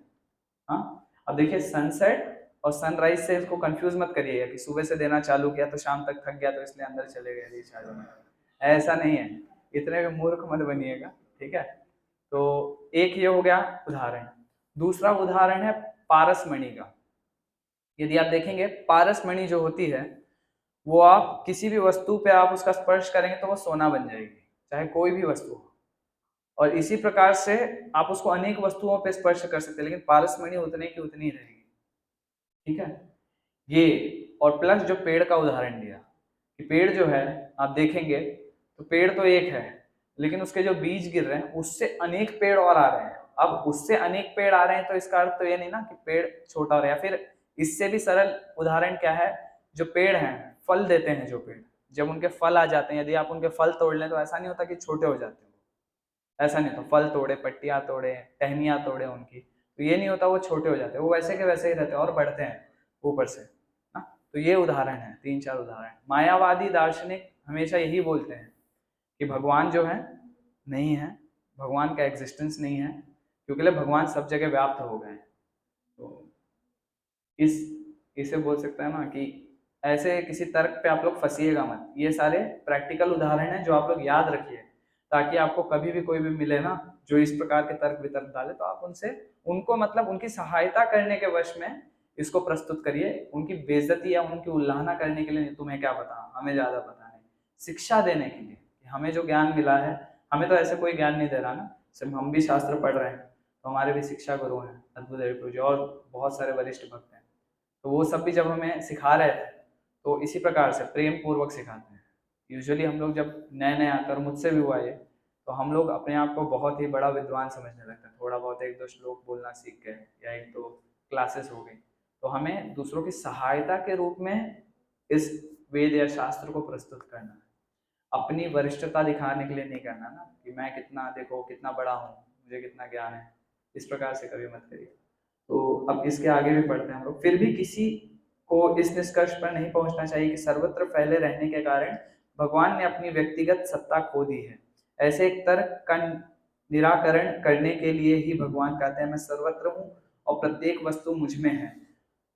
हाँ, अब देखिए सनसेट और सनराइज से इसको कंफ्यूज मत करिएगा कि सुबह से देना चालू किया तो शाम तक थक गया तो इसलिए अंदर चले गए रिचार्ज में। ऐसा नहीं है, इतने भी मूर्ख मत बनिएगा, ठीक है। तो एक ये हो गया उदाहरण। दूसरा उदाहरण है पारसमणि का। यदि आप देखेंगे पारसमणि जो होती है, वो आप किसी भी वस्तु पे आप उसका स्पर्श करेंगे तो वो सोना बन जाएगी, चाहे कोई भी वस्तु हो। और इसी प्रकार से आप उसको अनेक वस्तुओं पे स्पर्श कर सकते हैं, लेकिन पारसमणि उतने की उतनी रहेगी, ठीक है। ये और प्लस जो पेड़ का उदाहरण दिया कि पेड़ जो है, आप देखेंगे तो पेड़ तो एक है, लेकिन उसके जो बीज गिर रहे हैं उससे अनेक पेड़ और आ रहे हैं। अब उससे अनेक पेड़ आ रहे हैं तो इसका अर्थ तो ये नहीं ना कि पेड़ छोटा हो रहा है। या फिर इससे भी सरल उदाहरण क्या है, जो पेड़ हैं, फल देते हैं जो पेड़, जब उनके फल आ जाते हैं, यदि आप उनके फल तोड़ लें तो ऐसा नहीं होता कि छोटे हो जाते हैं, ऐसा नहीं होता। फल तोड़े, पत्तियां तोड़े, टहनियां तोड़े उनकी, तो ये नहीं होता वो छोटे हो जाते हैं, वो वैसे के वैसे ही रहते हैं और बढ़ते हैं ऊपर से ना। तो ये उदाहरण है, 3-4 उदाहरण। मायावादी दार्शनिक हमेशा यही बोलते हैं कि भगवान जो है नहीं है, भगवान का एग्जिस्टेंस नहीं है, क्योंकि भगवान सब जगह व्याप्त हो गए हैं। तो इस इसे बोल सकते हैं ना कि ऐसे किसी तर्क पे आप लोग फंसिएगा मत। ये सारे प्रैक्टिकल उदाहरण हैं जो आप लोग याद रखिए, ताकि आपको कभी भी कोई भी मिले ना जो इस प्रकार के तर्क वितर्क डाले, तो आप उनसे उनको मतलब उनकी सहायता करने के वश में इसको प्रस्तुत करिए। उनकी बेइज्जती या उनकी उल्लाहना करने के लिए नहीं, तुम्हें क्या पता, हमें ज्यादा पता नहीं, शिक्षा देने के लिए कि हमें जो ज्ञान मिला है, हमें तो ऐसे कोई ज्ञान नहीं दे रहा ना, सिर्फ हम भी शास्त्र पढ़ रहे हैं, तो हमारे भी शिक्षा गुरु हैं अद्भुत देव जी और बहुत सारे वरिष्ठ भक्त हैं, तो वो सब भी जब हमें सिखा रहे थे तो इसी प्रकार से प्रेम पूर्वक सिखाते हैं। यूजुअली हम लोग जब नए नए आते हैं, और मुझसे भी हुआ ये, तो हम लोग अपने आप को बहुत ही बड़ा विद्वान समझने लगते हैं, थोड़ा बहुत 1-2 श्लोक बोलना सीख गए या 1-2 क्लासेस हो गई, तो हमें दूसरों की सहायता के रूप में इस वेद या शास्त्र को प्रस्तुत करना है, अपनी वरिष्ठता दिखाने के लिए नहीं करना ना कि मैं कितना, देखो कितना बड़ा हूँ, मुझे कितना ज्ञान है, इस प्रकार से कभी मत करिए। तो अब इसके आगे भी पढ़ते हैं हम लोग। फिर भी किसी को इस निष्कर्ष पर नहीं पहुंचना चाहिए कि सर्वत्र फैले रहने के कारण भगवान ने अपनी व्यक्तिगत सत्ता खो दी है। ऐसे एक तर्क का निराकरण करने के लिए ही भगवान कहते हैं मैं सर्वत्र हूँ और प्रत्येक वस्तु मुझ में है,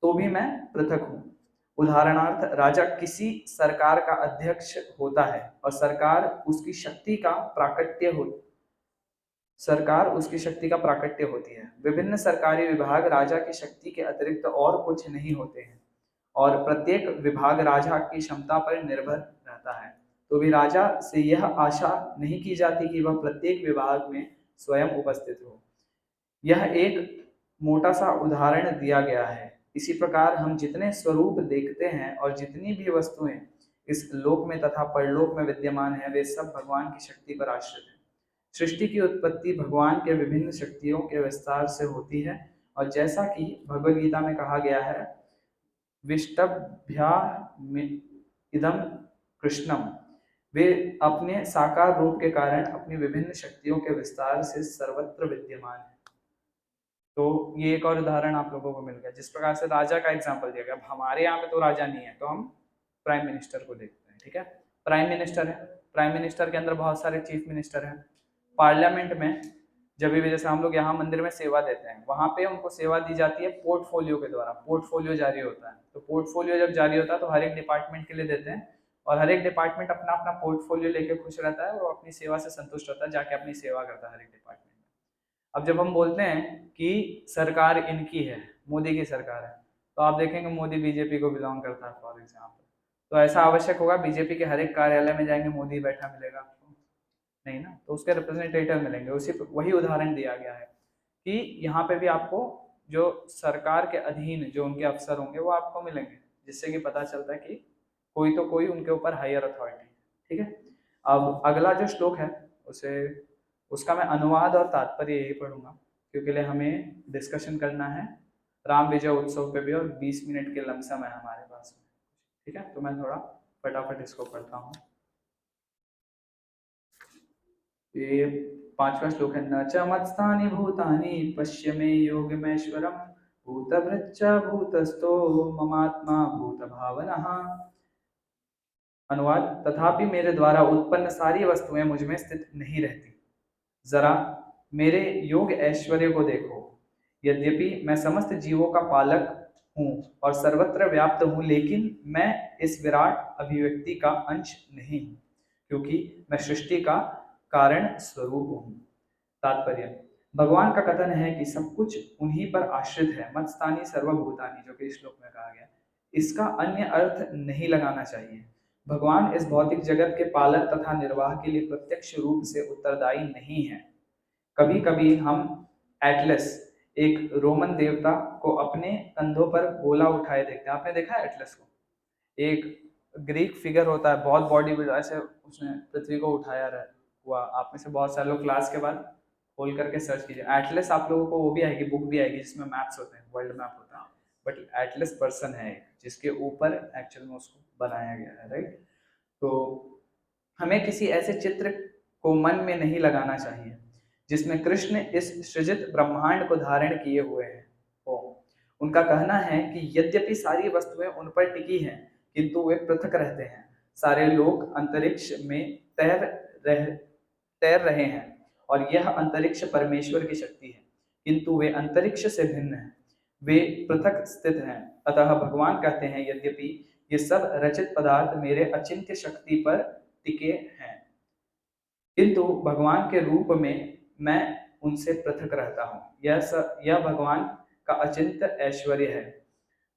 तो भी मैं पृथक हूँ। उदाहरणार्थ, राजा किसी सरकार का अध्यक्ष होता है और सरकार उसकी शक्ति का प्राकट्य होती है। विभिन्न सरकारी विभाग राजा की शक्ति के अतिरिक्त और कुछ नहीं होते हैं और प्रत्येक विभाग राजा की क्षमता पर निर्भर रहता है। तो भी राजा से यह आशा नहीं की जाती कि वह प्रत्येक विभाग में स्वयं उपस्थित हो। यह एक मोटा सा उदाहरण दिया गया है। इसी प्रकार हम जितने स्वरूप देखते हैं और जितनी भी वस्तुएं इस लोक में तथा परलोक में विद्यमान है, वे सब भगवान की शक्ति पर आश्रित हैं। सृष्टि की उत्पत्ति भगवान के विभिन्न शक्तियों के विस्तार से होती है, और जैसा कि भगवद गीता में कहा गया है, विष्टभ्या इदम कृष्णम, वे अपने साकार रूप के कारण अपनी विभिन्न शक्तियों के विस्तार से सर्वत्र विद्यमान है। तो ये एक और उदाहरण आप लोगों को मिल गया। जिस प्रकार से राजा का एग्जाम्पल दिया गया, अब हमारे यहाँ पे तो राजा नहीं है, तो हम प्राइम मिनिस्टर को देखते हैं, ठीक है। प्राइम मिनिस्टर है, प्राइम मिनिस्टर के अंदर बहुत सारे चीफ मिनिस्टर हैं। पार्लियामेंट में जब भी, जैसे हम लोग यहाँ मंदिर में सेवा देते हैं, वहां पे उनको सेवा दी जाती है पोर्टफोलियो के द्वारा, पोर्टफोलियो जारी होता है। तो पोर्टफोलियो जब जारी होता है तो हर एक डिपार्टमेंट के लिए देते हैं, और हर एक डिपार्टमेंट अपना अपना पोर्टफोलियो लेके खुश रहता है और अपनी सेवा से संतुष्ट रहता है, जाके अपनी सेवा करता है हर एक डिपार्टमेंट में। अब जब हम बोलते हैं कि सरकार इनकी है, मोदी की सरकार है, तो आप देखेंगे मोदी बीजेपी को बिलोंग करता है फॉर एग्जाम्पल, तो ऐसा आवश्यक होगा बीजेपी के हर एक कार्यालय में जाएंगे मोदी बैठा मिलेगा आपको? नहीं ना, तो उसके रिप्रेजेंटेटिव मिलेंगे। उसी वही उदाहरण दिया गया है कि यहाँ पे भी आपको जो सरकार के अधीन जो उनके अफसर होंगे वो आपको मिलेंगे, जिससे कि पता चलता है कि कोई तो कोई उनके ऊपर हायर अथॉरिटी, ठीक है। अब अगला जो श्लोक है उसे उसका मैं अनुवाद और तात्पर्य यही पढ़ूंगा, क्योंकि हमें डिस्कशन करना है राम विजय उत्सव पे भी, और 20 मिनट के लमसम है हमारे पास में, ठीक है। तो मैं थोड़ा फटाफट इसको पढ़ता हूँ। ये 5वां श्लोक है। न च मत्स्थानि भूतानि पश्य मे योगमेश्वरम भूतभृच्च भूतस्थो ममात्मा भूतभावनः। अनुवाद, तथापि मेरे द्वारा उत्पन्न सारी वस्तुएं मुझ में स्थित नहीं रहती। जरा मेरे योग ऐश्वर्य को देखो। यद्यपि मैं समस्त जीवों का पालक हूँ और सर्वत्र व्याप्त हूँ, लेकिन मैं इस विराट अभिव्यक्ति का अंश नहीं हूँ, क्योंकि मैं सृष्टि का कारण स्वरूप हूँ। तात्पर्य, भगवान का कथन है कि सब कुछ उन्हीं पर आश्रित है। मत्स्थानी सर्वभूतानि, जो कि श्लोक में कहा गया, इसका अन्य अर्थ नहीं लगाना चाहिए। भगवान इस भौतिक जगत के पालन तथा निर्वाह के लिए प्रत्यक्ष रूप से उत्तरदायी नहीं है। कभी कभी हम एटलस, एक रोमन देवता को अपने कंधों पर गोला उठाए देखते हैं। आपने देखा है एटलस को? एक ग्रीक फिगर होता है, बहुत बॉडी बिल्डर, ऐसे उसने पृथ्वी को उठाया हुआ। आप में से बहुत सारे लोग क्लास के बाद खोल करके सर्च कीजिए। एटलस आप लोगों को वो भी आएगी, बुक भी आएगी जिसमें मैप्स होते हैं, वर्ल्ड मैप होता है, बट एटलस पर्सन है एक जिसके ऊपर एक्चुअल में उसको बनाया गया है, राइट। तो हमें किसी ऐसे चित्र को मन में नहीं लगाना चाहिए जिसमें कृष्ण इस सृजित ब्रह्मांड को धारण किए हुए हैं हो। उनका कहना है कि यद्यपि सारी वस्तुएं उन पर टिकी हैं, किंतु वे पृथक रहते हैं। सारे लोग अंतरिक्ष में रह तैर रहे हैं और यह अंतरिक्ष परमेश्वर की शक्ति है, किंतु वे अंतरिक्ष से भिन्न हैं, वे पृथक स्थित हैं। अतः भगवान कहते हैं, यद्यपि ये सब रचित पदार्थ मेरे अचिंत्य शक्ति पर टिके हैं, किंतु भगवान के रूप में मैं उनसे पृथक रहता हूँ। यह भगवान का अचिंत्य ऐश्वर्य है।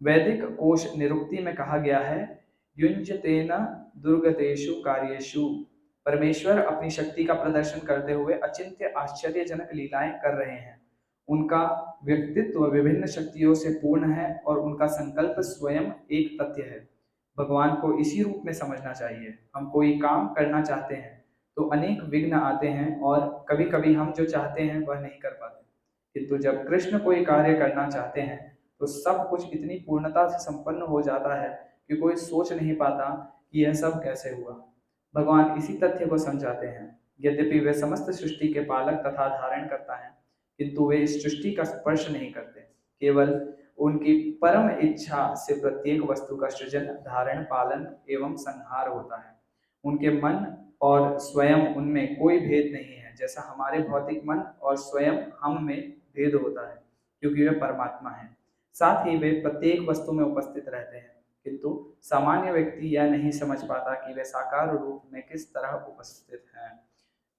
वैदिक कोश निरुक्ति में कहा गया है, युञ्जतेन दुर्गतेषु कार्येषु। परमेश्वर अपनी शक्ति का प्रदर्शन करते हुए अचिंत्य आश्चर्यजनक लीलाएं कर रहे हैं। उनका व्यक्तित्व विभिन्न शक्तियों से पूर्ण है और उनका संकल्प स्वयं एक तथ्य है। भगवान को इसी रूप में समझना चाहिए। हम कोई काम करना चाहते हैं तो अनेक विघ्न आते हैं और कभी कभी हम जो चाहते हैं वह नहीं कर पाते, किंतु जब कृष्ण कोई कार्य करना चाहते हैं तो सब कुछ इतनी पूर्णता से संपन्न हो जाता है कि कोई सोच नहीं पाता कि यह सब कैसे हुआ। भगवान इसी तथ्य को समझाते हैं। यद्यपि वे समस्त सृष्टि के पालक तथा धारण करता है, किंतु वे इस सृष्टि का स्पर्श नहीं करते। केवल उनकी परम इच्छा से प्रत्येक वस्तु का सृजन, धारण, पालन एवं संहार होता है। उनके मन और स्वयं उनमें कोई भेद नहीं है, जैसा हमारे भौतिक मन और स्वयं हम में भेद होता है, क्योंकि वे परमात्मा हैं। साथ ही वे प्रत्येक वस्तु में उपस्थित रहते हैं, किंतु सामान्य व्यक्ति यह नहीं समझ पाता कि वे साकार रूप में किस तरह उपस्थित हैं।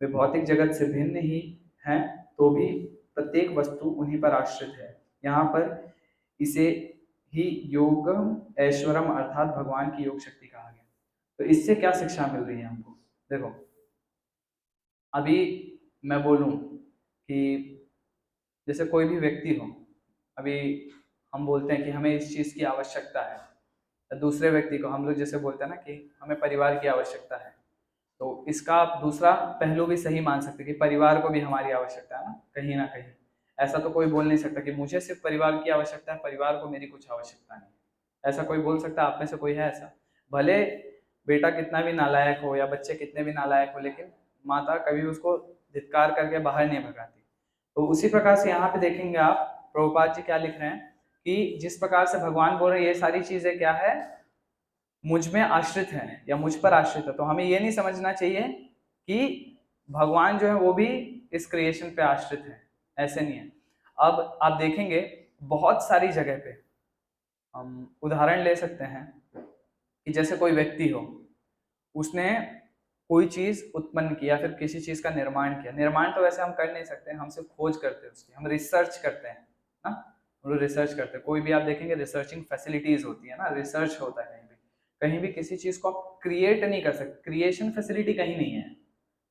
वे भौतिक जगत से भिन्न ही हैं, तो भी प्रत्येक वस्तु उन्हीं पर आश्रित है। यहाँ पर इसे ही योगम ऐश्वरम अर्थात भगवान की योग शक्ति कहा गया। तो इससे क्या शिक्षा मिल रही है हमको? देखो, अभी मैं बोलूं कि जैसे कोई भी व्यक्ति हो, अभी हम बोलते हैं कि हमें इस चीज़ की आवश्यकता है, तो दूसरे व्यक्ति को हम लोग जैसे बोलते हैं ना कि हमें परिवार की आवश्यकता है, तो इसका आप दूसरा पहलू भी सही मान सकते हैं कि परिवार को भी हमारी आवश्यकता है ना, कहीं ना कहीं। ऐसा तो कोई बोल नहीं सकता कि मुझे सिर्फ परिवार की आवश्यकता है, परिवार को मेरी कुछ आवश्यकता नहीं। ऐसा कोई बोल सकता है? आप में से कोई है ऐसा? भले बेटा कितना भी नालायक हो या बच्चे कितने भी नालायक हो, लेकिन माता कभी उसको धिक्कार करके बाहर नहीं भगाती। तो उसी प्रकार से यहाँ पे देखेंगे आप, प्रभुपाद जी क्या लिख रहे हैं कि जिस प्रकार से भगवान बोल रहे हैं ये सारी चीजें क्या है, मुझ में आश्रित है या मुझ पर आश्रित है। तो हमें ये नहीं समझना चाहिए कि भगवान जो है वो भी इस क्रिएशन पे आश्रित है, ऐसे नहीं है। अब आप देखेंगे बहुत सारी जगह पे हम उदाहरण ले सकते हैं कि जैसे कोई व्यक्ति हो, उसने कोई चीज उत्पन्न किया, फिर किसी चीज का निर्माण किया। निर्माण तो वैसे हम कर नहीं सकते, हम सिर्फ खोज करते हैं उसकी, हम रिसर्च करते हैं ना, हम लोग रिसर्च करते हैं। कोई भी आप देखेंगे रिसर्चिंग फैसिलिटीज होती है ना, रिसर्च होता है। कहीं भी किसी चीज को आप क्रिएट नहीं कर सकते, क्रिएशन फैसिलिटी कहीं नहीं है।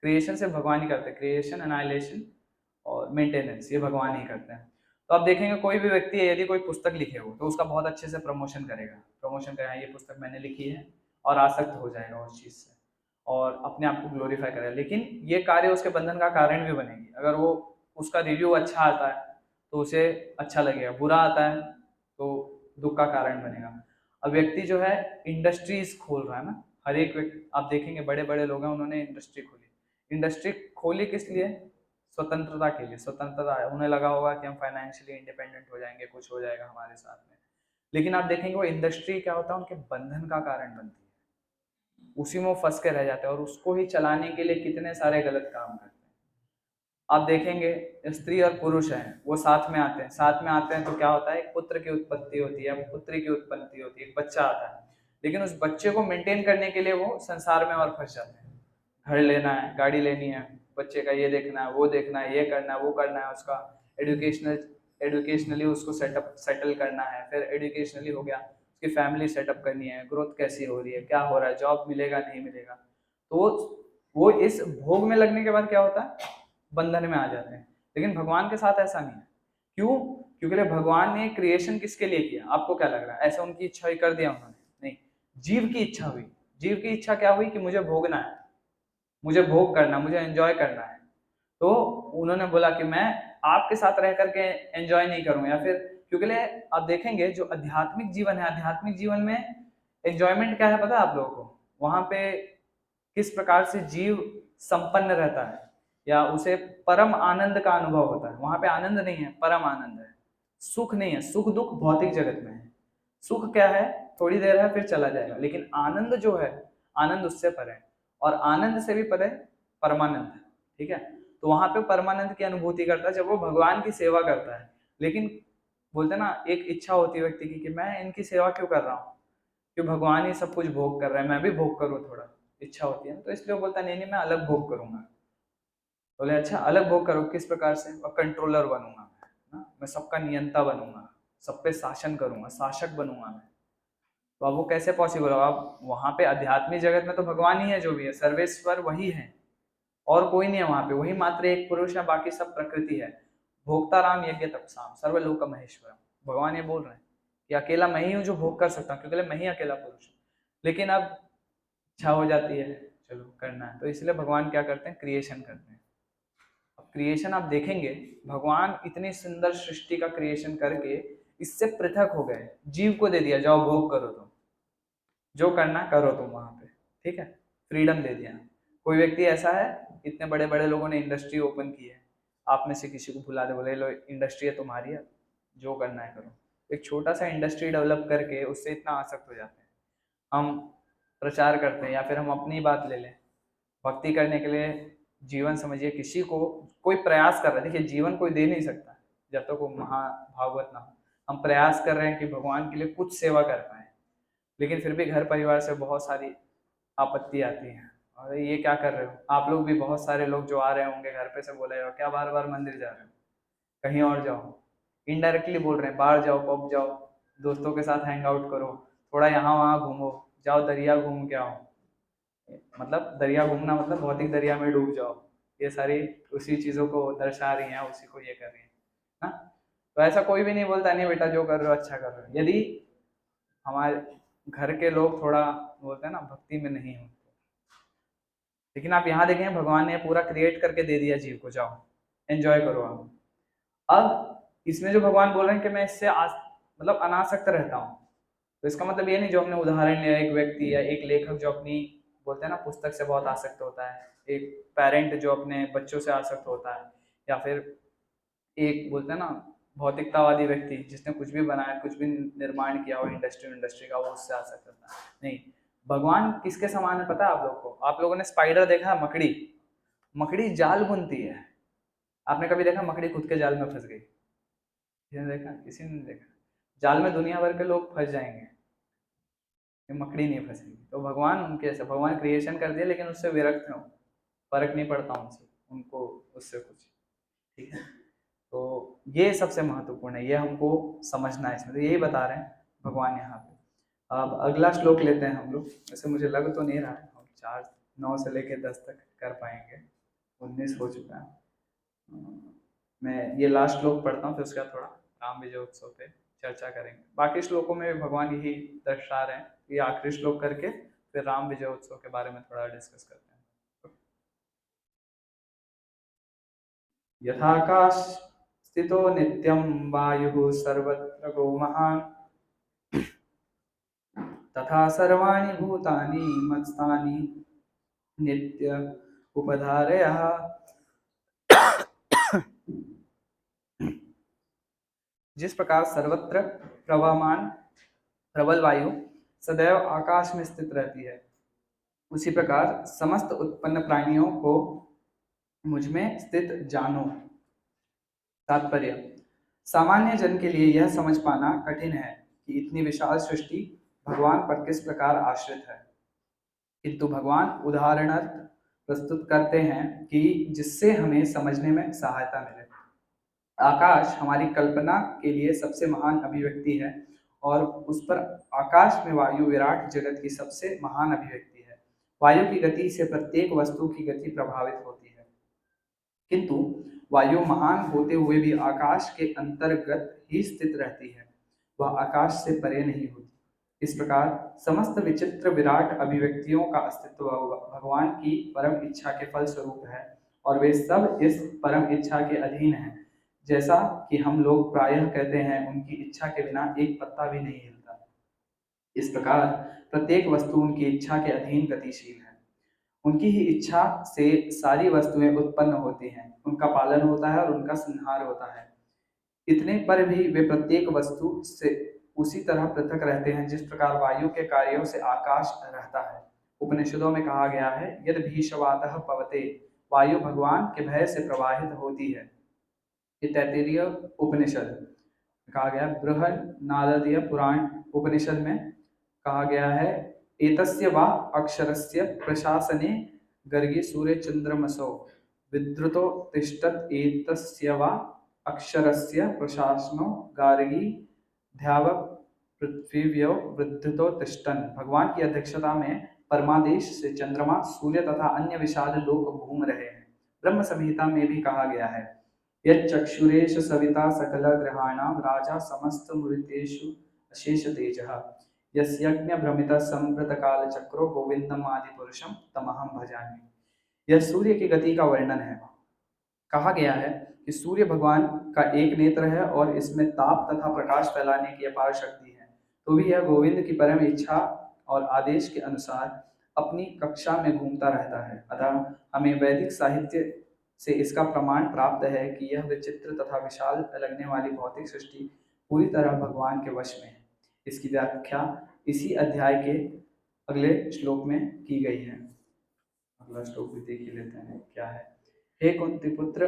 क्रिएशन से भगवान ही करते हैं, क्रिएशन, एनाइलेशन और मेंटेनेंस ये भगवान ही करते हैं। तो आप देखेंगे कोई भी व्यक्ति है, यदि कोई पुस्तक लिखे हो तो उसका बहुत अच्छे से प्रमोशन करेगा, ये पुस्तक मैंने लिखी है, और आसक्त हो जाएगा उस चीज से और अपने आप को ग्लोरीफाई करेगा। लेकिन ये कार्य उसके बंधन का कारण भी बनेगी। अगर वो उसका रिव्यू अच्छा आता है तो उसे अच्छा लगेगा, बुरा आता है तो दुख का कारण बनेगा। अब व्यक्ति जो है इंडस्ट्रीज खोल रहा है ना, हर एक व्यक्ति आप देखेंगे बड़े बड़े लोग हैं, उन्होंने इंडस्ट्री खोली किस लिए? स्वतंत्रता के लिए। स्वतंत्रता है, उन्हें लगा होगा कि हम फाइनेंशियली इंडिपेंडेंट हो जाएंगे, कुछ हो जाएगा हमारे साथ में। लेकिन आप देखेंगे वो इंडस्ट्री क्या होता है, उनके बंधन का कारण बनती है, उसी में वो फंस के रह जाते हैं और उसको ही चलाने के लिए कितने सारे गलत काम करते हैं। आप देखेंगे स्त्री और पुरुष हैं, वो साथ में आते हैं तो क्या होता है, एक पुत्र की उत्पत्ति होती है, पुत्री की उत्पत्ति होती है, एक बच्चा आता है। लेकिन उस बच्चे को मेंटेन करने के लिए वो संसार में और फंस जाते हैं। घर लेना है, गाड़ी लेनी है, बच्चे का ये देखना है, वो देखना है, ये करना है, वो करना है, उसका एडुकेशनली उसको सेटल करना है, फिर एडुकेशनली हो गया, उसकी फैमिली सेटअप करनी है, ग्रोथ कैसी हो रही है, क्या हो रहा है, जॉब मिलेगा नहीं मिलेगा। तो वो इस भोग में लगने के बाद क्या होता है, बंधन में आ जाते हैं। लेकिन भगवान के साथ ऐसा नहीं है। क्यों? क्योंकि भगवान ने क्रिएशन किसके लिए किया? आपको क्या लग रहा है ऐसा उनकी इच्छा ही कर दिया उन्होंने? नहीं, जीव की इच्छा हुई। जीव की इच्छा क्या हुई कि मुझे भोगना है, मुझे भोग करना, मुझे एंजॉय करना है। तो उन्होंने बोला कि मैं आपके साथ रह करके एंजॉय नहीं करूँ, या फिर क्योंकि आप देखेंगे जो आध्यात्मिक जीवन है, आध्यात्मिक जीवन में एंजॉयमेंट क्या है पता है आप लोगों को? वहां पे किस प्रकार से जीव संपन्न रहता है या उसे परम आनंद का अनुभव होता है। वहां पे आनंद नहीं है, परम आनंद है। सुख नहीं है, सुख दुख भौतिक जगत में है। सुख क्या है, थोड़ी देर है फिर चला जाएगा, लेकिन आनंद जो है, आनंद उससे परे है, और आनंद से भी परे परमानंद है। ठीक है, तो वहां पे परमानंद की अनुभूति करता है जब वो भगवान की सेवा करता है। लेकिन बोलते हैं ना, एक इच्छा होती है व्यक्ति की कि मैं इनकी सेवा क्यों कर रहा हूँ, कि भगवान ही सब कुछ भोग कर रहे हैं, मैं भी भोग करूँ, थोड़ा इच्छा होती है ना, तो इसलिए वो बोलता है नहीं नहीं मैं अलग भोग करूंगा। बोले अच्छा अलग भोग करो, किस प्रकार से? और कंट्रोलर बनूंगा मैं, ना मैं सबका नियंता बनूंगा, सब पे शासन करूंगा, शासक बनूंगा मैं। तो अब वो कैसे पॉसिबल होगा? अब वहां पे आध्यात्मिक जगत में तो भगवान ही है, जो भी है सर्वेश्वर वही है, और कोई नहीं है वहां पे, वही मात्र एक पुरुष है, बाकी सब प्रकृति है। भोक्ता राम यज्ञ तपसाम सर्वलोक महेश्वरम, भगवान ये बोल रहे हैं कि अकेला मैं ही हूँ जो भोग कर सकता हूँ, क्योंकि मैं ही अकेला पुरुष हूँ। लेकिन अब इच्छा हो जाती है, चलो करना है, तो इसलिए भगवान क्या करते हैं, क्रिएशन करते हैं। अब क्रिएशन आप देखेंगे, भगवान इतनी सुंदर सृष्टि का क्रिएशन करके इससे पृथक हो गए, जीव को दे दिया जाओ भोग करो, तुम जो करना करो तुम वहां पे, ठीक है, फ्रीडम दे दिया। कोई व्यक्ति ऐसा है, इतने बड़े बड़े लोगों ने इंडस्ट्री ओपन की है, आप में से किसी को बुला दे, बोले लो इंडस्ट्री है तुम्हारी है, जो करना है करो। एक छोटा सा इंडस्ट्री डेवलप करके उससे इतना आसक्त हो जाते हैं। हम प्रचार करते हैं, या फिर हम अपनी बात ले लें, भक्ति करने के लिए जीवन समझिए, किसी को कोई प्रयास कर रहा है, देखिए जीवन कोई दे नहीं सकता जब तक वो महाभागवत ना हो। हम प्रयास कर रहे हैं कि भगवान के लिए कुछ सेवा कर पाए, लेकिन फिर भी घर परिवार से बहुत सारी आपत्ति आती है, और ये क्या कर रहे हो आप लोग भी, बहुत सारे लोग जो आ रहे होंगे घर पे से बोले हो क्या बार बार मंदिर जा रहे हो, कहीं और जाओ। इनडायरेक्टली बोल रहे हैं बाहर जाओ, पब जाओ, दोस्तों के साथ हैंग आउट करो, थोड़ा यहाँ वहाँ घूमो, जाओ दरिया घूम के आओ। मतलब दरिया घूमना मतलब भौतिक दरिया में डूब जाओ, ये सारी उसी चीजों को दर्शा रही हैं, उसी को ये कर रही है ना। तो ऐसा कोई भी नहीं बोलता नहीं बेटा जो कर रहे हो अच्छा कर रहे हो, यदि हमारे घर के लोग थोड़ा बोलते हैं ना भक्ति में नहीं हो। लेकिन आप यहाँ देखें, भगवान ने पूरा क्रिएट करके दे दिया जीव को, जाओ एंजॉय करो आप। अब इसमें जो भगवान बोल रहे हैं कि मैं इससे मतलब अनासक्त रहता हूँ, तो इसका मतलब ये नहीं जो हमने उदाहरण लिया एक व्यक्ति या एक लेखक जो अपनी बोलते हैं ना पुस्तक से बहुत आसक्त होता है, एक पेरेंट जो अपने बच्चों से आसक्त होता है, या फिर एक बोलते हैं ना भौतिकतावादी व्यक्ति जिसने कुछ भी बनाया, कुछ भी निर्माण किया हो इंडस्ट्री का, वो उससे आसक्त होता है। नहीं, भगवान किसके समान है पता है आप लोग को? आप लोगों ने स्पाइडर देखा है, मकड़ी, मकड़ी जाल बुनती है। आपने कभी देखा मकड़ी खुद के जाल में फंस गई? किसी ने देखा? किसी ने नहीं देखा। जाल में दुनिया भर के लोग फंस जाएंगे, ये मकड़ी नहीं फंसेगी। तो भगवान उनके ऐसे, भगवान क्रिएशन कर दिया लेकिन उससे विरक्त हो, फर्क नहीं पड़ता उनसे, उनको उससे कुछ, ठीक है। तो ये सबसे महत्वपूर्ण है, ये हमको समझना है इसमें, तो यही बता रहे हैं भगवान यहाँ पे। अब अगला श्लोक लेते हैं हम लोग, वैसे मुझे लग तो नहीं रहा है हम 4-9 से लेके 10 तक कर पाएंगे, 19 हो चुका है। मैं ये लास्ट श्लोक पढ़ता हूँ, फिर उसके बाद थोड़ा राम विजय उत्सव पे चर्चा करेंगे। बाकी श्लोकों में भी भगवान यही दर्शा रहे हैं, ये आखिरी श्लोक करके फिर राम विजय उत्सव के बारे में थोड़ा डिस्कस करते हैं। यथाकाश स्थितो नित्यं वायुः सर्वत्र गो महान्, तथा सर्वाणि भूतानि मत्स्थानि नित्य उपधारयः। जिस प्रकार सर्वत्र प्रवाहमान प्रबल वायु सदैव आकाश में स्थित रहती है, उसी प्रकार समस्त उत्पन्न प्राणियों को मुझ में स्थित जानो। तात्पर्य, सामान्य जन के लिए यह समझ पाना कठिन है कि इतनी विशाल सृष्टि भगवान पर किस प्रकार आश्रित है, किंतु भगवान उदाहरणार्थ प्रस्तुत करते हैं कि जिससे हमें समझने में सहायता मिले। आकाश हमारी कल्पना के लिए सबसे महान अभिव्यक्ति है, और उस पर आकाश में वायु विराट जगत की सबसे महान अभिव्यक्ति है। वायु की गति से प्रत्येक वस्तु की गति प्रभावित होती है, किंतु वायु महान होते हुए भी आकाश के अंतर्गत ही स्थित रहती है, वह आकाश से परे नहीं होती। इस प्रकार समस्त विचित्र विराट अभिव्यक्तियों का अस्तित्व भगवान की परम इच्छा के फल स्वरूप है, और वे सब इस परम इच्छा के अधीन हैं, जैसा कि हम लोग प्रायः कहते हैं, उनकी इच्छा के बिना एक पत्ता भी नहीं हिलता। इस प्रकार प्रत्येक वस्तु उनकी इच्छा के अधीन गतिशील है। उनकी ही इच्छा से सारी वस्तुएं उत्पन्न होती हैं, उनका पालन होता है और उनका संहार होता है। इतने पर भी वे प्रत्येक वस्तु से उसी तरह पृथक रहते हैं जिस प्रकार वायु के कार्यों से आकाश रहता है। उपनिषदों में कहा गया है, यद भीषवातः पवते, वायु भगवान के भय से प्रवाहित होती है। ये तैत्तिरीय उपनिषद कहा गया। बृहन्नारदीय पुराण उपनिषद में कहा गया है, एतस्य वा अक्षरस्य प्रशासने गर्गे सूर्य चंद्रमसो विद्रुतो तिष्ठत, एतस्य वा अक्षरस्य प्रशासनो गार्गी ध्याव पृथ्वीव्यो वृद्धतो तिष्ठन्। भगवान की अध्यक्षता में परमादेश से चंद्रमा, सूर्य तथा अन्य विशाल लोक घूम रहे हैं। ब्रह्म संहिता में भी कहा गया है, यच्चक्षुरेश सविता सकल ग्रहाणां राजा समस्त मुरितेषु अशेष तेजः, यस्यज्ञ भ्रमित संवृत काल चक्रो गोविंदम आदि पुरुषम तमहम भजामि। यह सूर्य की गति का वर्णन है। कहा गया है कि सूर्य भगवान का एक नेत्र है और इसमें ताप तथा प्रकाश फैलाने की अपार शक्ति है, तो भी यह गोविंद की परम इच्छा और आदेश के अनुसार अपनी कक्षा में घूमता रहता है। अतः हमें वैदिक साहित्य से इसका प्रमाण प्राप्त है कि यह विचित्र तथा विशाल लगने वाली भौतिक सृष्टि पूरी तरह भगवान के वश में है। इसकी व्याख्या इसी अध्याय के अगले श्लोक में की गई है। अगला श्लोक भी देख ही लेते हैं क्या है। हे कुंती पुत्र,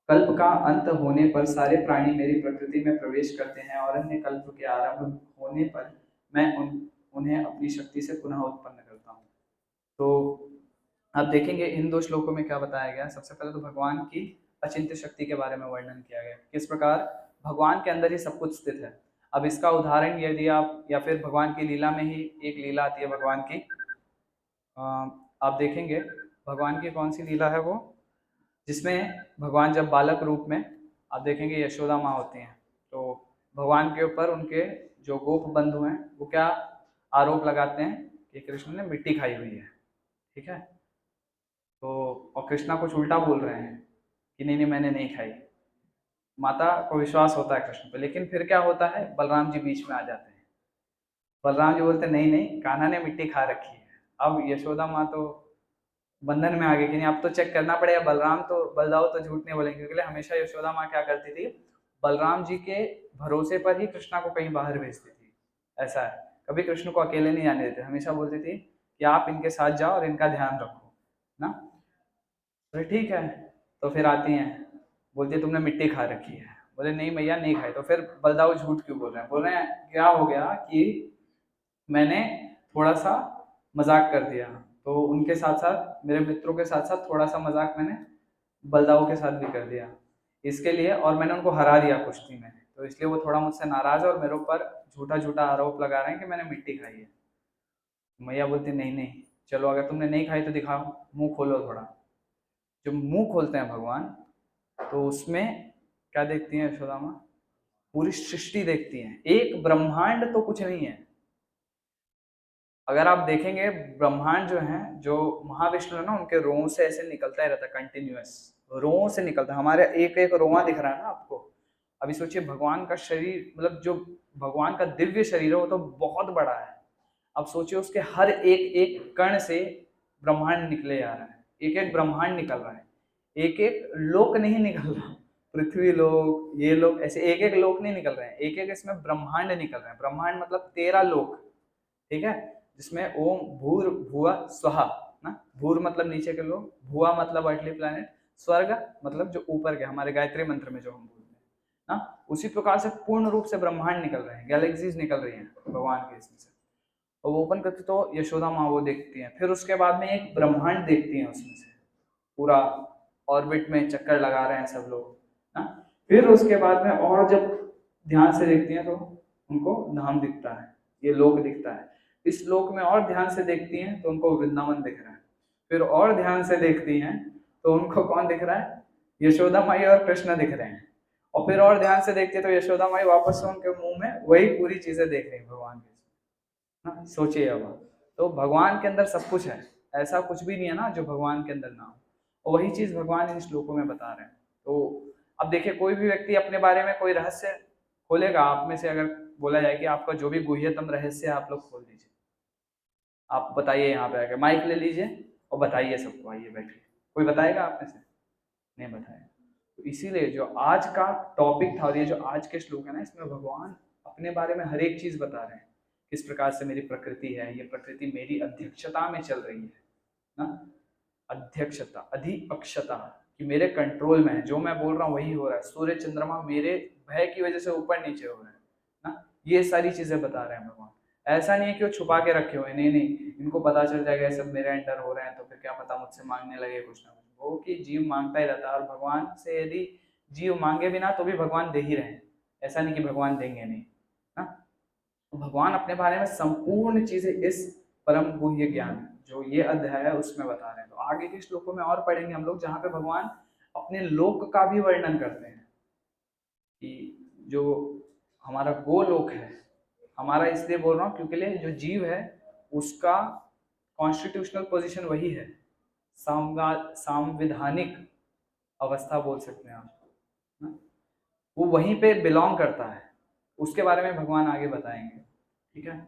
कल्प का अंत होने पर सारे प्राणी मेरी प्रकृति में प्रवेश करते हैं और अन्य कल्प के आरंभ होने पर मैं उन्हें अपनी शक्ति से पुनः उत्पन्न करता हूँ। तो आप देखेंगे इन दो श्लोकों में क्या बताया गया। सबसे पहले तो भगवान की अचिंत्य शक्ति के बारे में वर्णन किया गया, किस प्रकार भगवान के अंदर ही सब कुछ स्थित है। अब इसका उदाहरण यदि आप, या फिर भगवान की लीला में ही एक लीला आती है भगवान की, आप देखेंगे भगवान की कौन सी लीला है वो, जिसमें भगवान जब बालक रूप में, आप देखेंगे यशोदा माँ होती हैं, तो भगवान के ऊपर उनके जो गोप बंधु हैं वो क्या आरोप लगाते हैं कि कृष्ण ने मिट्टी खाई हुई है। ठीक है, तो और कृष्णा कुछ उल्टा बोल रहे हैं कि नहीं नहीं मैंने नहीं खाई। माता को विश्वास होता है कृष्ण पे, लेकिन फिर क्या होता है, बलराम जी बीच में आ जाते हैं। बलराम जी बोलते नहीं नहीं कान्हा ने मिट्टी खा रखी है। अब यशोदा माँ तो बंधन में आ गई कि नहीं अब तो चेक करना पड़ेगा, बलदाऊ तो झूठ नहीं बोलेंगे, क्योंकि हमेशा यशोदा माँ क्या करती थी, बलराम जी के भरोसे पर ही कृष्णा को कहीं बाहर भेजती थी। ऐसा है, कभी कृष्ण को अकेले नहीं जाने देते, हमेशा बोलती थी कि आप इनके साथ जाओ और इनका ध्यान रखो ना। तो ठीक है, तो फिर आती हैं, बोलती है तुमने मिट्टी खा रखी है। बोले नहीं भैया नहीं खाई। तो फिर बलदाऊ झूठ क्यों बोल रहे हैं क्या हो गया कि मैंने थोड़ा सा मजाक कर दिया, तो उनके साथ साथ मेरे मित्रों के साथ साथ थोड़ा सा मजाक मैंने बलदाऊ के साथ भी कर दिया इसके लिए, और मैंने उनको हरा दिया कुश्ती में, तो इसलिए वो थोड़ा मुझसे नाराज है और मेरे ऊपर झूठा झूठा आरोप लगा रहे हैं कि मैंने मिट्टी खाई है। मैया बोलती नहीं नहीं चलो अगर तुमने नहीं खाई तो दिखाओ, मुंह खोलो थोड़ा। जब मुंह खोलते हैं भगवान तो उसमें क्या देखती हैं यशोदा माँ, पूरी सृष्टि देखती हैं। एक ब्रह्मांड तो कुछ नहीं है। अगर आप देखेंगे ब्रह्मांड जो है, जो महाविष्णु है ना, उनके रों से ऐसे निकलता ही रहता है, कंटिन्यूअस रों से निकलता है। हमारे एक एक रोआ दिख रहा है ना आपको। अभी सोचिए भगवान का शरीर, मतलब जो भगवान का दिव्य शरीर है वो तो बहुत बड़ा है। अब सोचिए उसके हर एक एक कण से ब्रह्मांड निकले जा रहा है, एक एक ब्रह्मांड निकल रहा है, एक एक लोक नहीं निकल रहा, पृथ्वी लोक ये लोक ऐसे एक एक लोक नहीं निकल रहे हैं, एक एक इसमें ब्रह्मांड निकल रहे हैं। ब्रह्मांड मतलब 13 लोक, ठीक है, जिसमें ओम भूर भुआ स्वहा ना, भूर मतलब नीचे के लोग, भुआ मतलब अर्थली प्लैनेट, स्वर्ग मतलब जो ऊपर के, हमारे गायत्री मंत्र में जो हम बोलते हैं ना, उसी प्रकार से पूर्ण रूप से ब्रह्मांड निकल रहे हैं, गैलेक्सीज निकल रही हैं भगवान के इसमें से। और वो ओपन करते तो यशोदा माँ वो देखती हैं, फिर उसके बाद में एक ब्रह्मांड देखती हैं उसमें से, पूरा ऑर्बिट में चक्कर लगा रहे हैं सब लोग ना। फिर उसके बाद में और जब ध्यान से देखती हैं तो उनको धाम दिखता है, ये लोक दिखता है। इस लोक में और ध्यान से देखती हैं तो उनको वृंदावन दिख रहा है। फिर और ध्यान से देखती हैं तो उनको कौन दिख रहा है, यशोदा माई और कृष्ण दिख रहे हैं। और फिर और ध्यान से देखती है तो यशोदा माई वापस से उनके मुंह में वही पूरी चीजें देख रही हैं भगवान की। हाँ, सोचिए अब तो भगवान के अंदर सब कुछ है, ऐसा कुछ भी नहीं है ना जो भगवान के अंदर ना हो। और वही चीज भगवान इन श्लोकों में बता रहे हैं। तो अब देखिए, कोई भी व्यक्ति अपने बारे में कोई रहस्य खोलेगा, आप में से अगर बोला जाए कि आपका जो भी गुह्यतम रहस्य है आप लोग खोल दीजिए, आप बताइए, यहाँ पे आके माइक ले लीजिए और बताइए सबको, आइए बैठिए। कोई बताएगा आप में से? नहीं बताएगा। तो इसीलिए जो आज का टॉपिक था और ये जो आज के श्लोक है ना, इसमें भगवान अपने बारे में हर एक चीज बता रहे हैं, किस प्रकार से मेरी प्रकृति है, ये प्रकृति मेरी अध्यक्षता में चल रही है ना। अध्यक्षता, अधिअक्षता, कि मेरे कंट्रोल में है, जो मैं बोल रहा हूँ वही हो रहा है। सूर्य चंद्रमा मेरे भय की वजह से ऊपर नीचे हो रहे हैं ना। ये सारी चीजें बता रहे हैं भगवान। ऐसा नहीं है कि वो छुपा के रखे हुए, नहीं नहीं, इनको पता चल जाएगा ये सब मेरे अंडर हो रहे हैं तो फिर क्या पता मुझसे मांगने लगे कुछ ना कुछ। वो कि जीव मांगता ही रहता है, और भगवान से यदि जीव मांगे भी ना तो भी भगवान दे ही रहे हैं, ऐसा नहीं कि भगवान देंगे नहीं ना। तो भगवान अपने बारे में संपूर्ण चीजें इस परम गुह्य ज्ञान जो ये अध्याय है उसमें बता रहे हैं। तो आगे के श्लोकों में और पढ़ेंगे हम लोग, जहाँ पे भगवान अपने लोक का भी वर्णन करते हैं कि जो हमारा गोलोक है, हमारा इसलिए बोल रहा हूँ क्योंकि लिए जो जीव है उसका कॉन्स्टिट्यूशनल पोजीशन वही है, सांविधानिक अवस्था बोल सकते हैं आप ना? वो वहीं पे बिलोंग करता है। उसके बारे में भगवान आगे बताएंगे, ठीक है।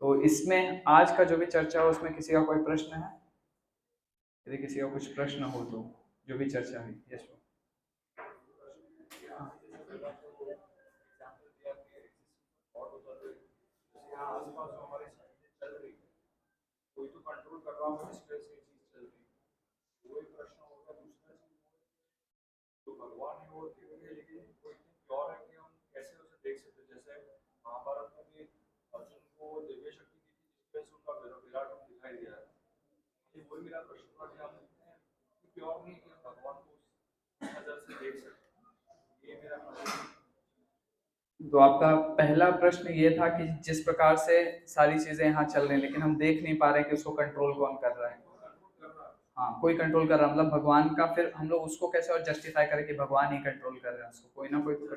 तो इसमें आज का जो भी चर्चा हो उसमें किसी का कोई प्रश्न है? यदि किसी का कुछ प्रश्न हो तो जो भी चर्चा हुई। यस। आसपास जो हमारी चीजें चल रही है, कोई तो कंट्रोल कर रहा होगा जिस वजह से ये चीज चल रही है, वो एक प्रश्न होगा। दूसरा चीज जो भगवान है वो दिव्य है, लेकिन वो इतने प्योर है कि हम कैसे उसे देख सकते हैं। जैसे महाभारत में भी अर्जुन को दिव्य शक्ति दी थी जिसकी वजह से उनका विराट रूप दिखाई दिया है। ये वही मेरा प्रश्न था कि हम इतने प्योर नहीं कि हम भगवान को उस नजर से देख सकते। ये मेरा प्रश्न। तो आपका पहला प्रश्न ये था कि जिस प्रकार से सारी चीजें यहाँ चल रही हैं लेकिन हम देख नहीं पा रहे कि उसको कंट्रोल कौन कर रहा है। हाँ, कोई कंट्रोल कर रहा है, मतलब भगवान का, फिर हम लोग उसको कैसे और जस्टिफाई करें कि भगवान ही कंट्रोल कर रहे हैं उसको, कोई ना कोई तो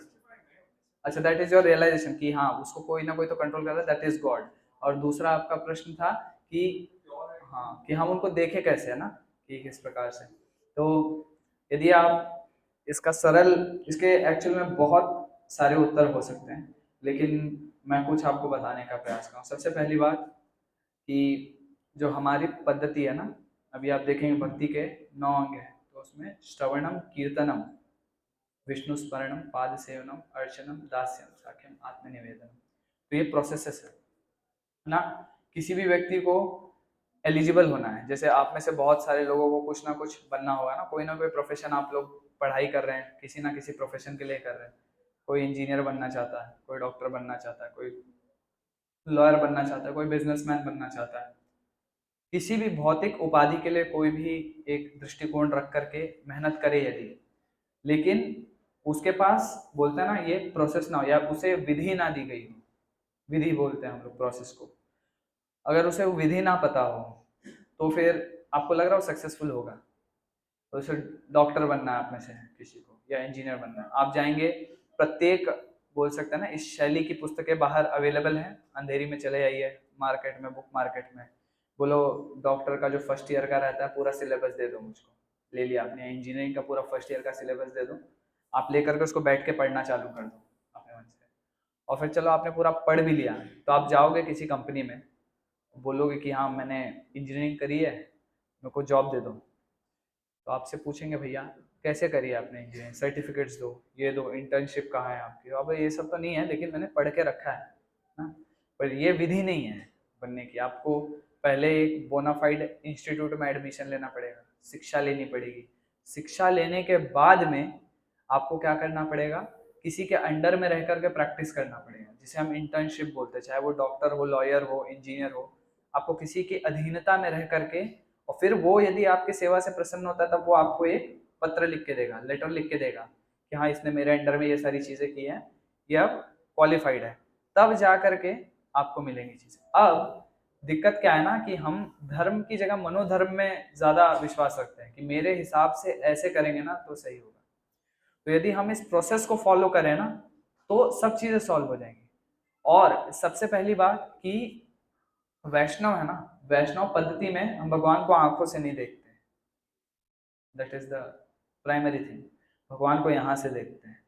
अच्छा, दैट इज योर रियलाइजेशन कि हाँ उसको कोई ना कोई तो कंट्रोल कर रहा है, दैट इज गॉड। और दूसरा आपका प्रश्न था कि हाँ, कि हम उनको देखें कैसे, है ना, कि किस प्रकार से। तो यदि आप इसका सरल, इसके एक्चुअल में बहुत सारे उत्तर हो सकते हैं, लेकिन मैं कुछ आपको बताने का प्रयास करूँ। सबसे पहली बात कि जो हमारी पद्धति है ना, अभी आप देखेंगे भक्ति के 9 अंग हैं, तो उसमें श्रवणम, कीर्तनम, विष्णु स्मरणम, पाद सेवनम, अर्चनम, दास्यम, साख्यम, आत्मनिवेदनम। तो ये प्रोसेसेस है ना। किसी भी व्यक्ति को एलिजिबल होना है, जैसे आप में से बहुत सारे लोगों को कुछ ना कुछ बनना होगा ना, कोई ना कोई प्रोफेशन आप लोग पढ़ाई कर रहे हैं, किसी ना किसी प्रोफेशन के लिए कर रहे हैं। कोई इंजीनियर बनना चाहता है, कोई डॉक्टर बनना चाहता है, कोई लॉयर बनना चाहता है, कोई बिजनेसमैन बनना चाहता है। किसी भी भौतिक उपाधि के लिए कोई भी एक दृष्टिकोण रख करके मेहनत करे यदि, लेकिन उसके पास बोलते हैं ना ये प्रोसेस ना हो, या उसे विधि ना दी गई हो, विधि बोलते हैं हम लोग प्रोसेस को, अगर उसे विधि ना पता हो तो फिर आपको लग रहा है वो सक्सेसफुल होगा? तो उसे डॉक्टर बनना है आप में से किसी को, या इंजीनियर बनना है, आप जाएंगे, प्रत्येक बोल सकते हैं ना इस शैली की पुस्तकें बाहर अवेलेबल हैं, अंधेरी में चले जाइए मार्केट में, बुक मार्केट में, बोलो डॉक्टर का जो फर्स्ट ईयर का रहता है पूरा सिलेबस दे दो मुझको, ले लिया आपने, इंजीनियरिंग का पूरा फर्स्ट ईयर का सिलेबस दे दो, आप लेकर के उसको बैठ के पढ़ना चालू कर दो अपने मन से। और फिर चलो आपने पूरा पढ़ भी लिया, तो आप जाओगे किसी कंपनी में, बोलोगे कि हाँ मैंने इंजीनियरिंग करी है, मेरे को जॉब दे दो। तो आपसे पूछेंगे भैया कैसे करी है आपने इंजीनियरिंग, सर्टिफिकेट्स दो, ये दो, इंटर्नशिप कहाँ है आपकी, अब ये सब तो नहीं है लेकिन मैंने पढ़ के रखा है ना। पर ये विधि नहीं है बनने की, आपको पहले एक बोनाफाइड इंस्टीट्यूट में एडमिशन लेना पड़ेगा, शिक्षा लेनी पड़ेगी, शिक्षा लेने के बाद में आपको क्या करना पड़ेगा, किसी के अंडर में रह करके प्रैक्टिस करना पड़ेगा, जिसे हम इंटर्नशिप बोलते हैं, चाहे वो डॉक्टर हो, लॉयर हो, इंजीनियर हो, आपको किसी की अधीनता में रह करके, और फिर वो यदि आपकी सेवा से प्रसन्न होता है तब वो आपको एक पत्र लिख के देगा, लेटर लिख के देगा कि हाँ इसने मेरे अंडर में ये सारी चीजें की हैं, ये अब क्वालिफाइड है, तब जा करके आपको मिलेंगी चीजें। अब दिक्कत क्या है ना कि हम धर्म की जगह मनोधर्म में ज्यादा विश्वास रखते हैं कि मेरे हिसाब से ऐसे करेंगे ना तो सही होगा। तो यदि हम इस प्रोसेस को फॉलो करें ना तो सब चीजें सॉल्व हो जाएंगी। और सबसे पहली बात कि वैष्णव है ना, वैष्णव पद्धति में हम भगवान को आंखों से नहीं देखते, that is the primary thing. भगवान को यहाँ से देखते हैं।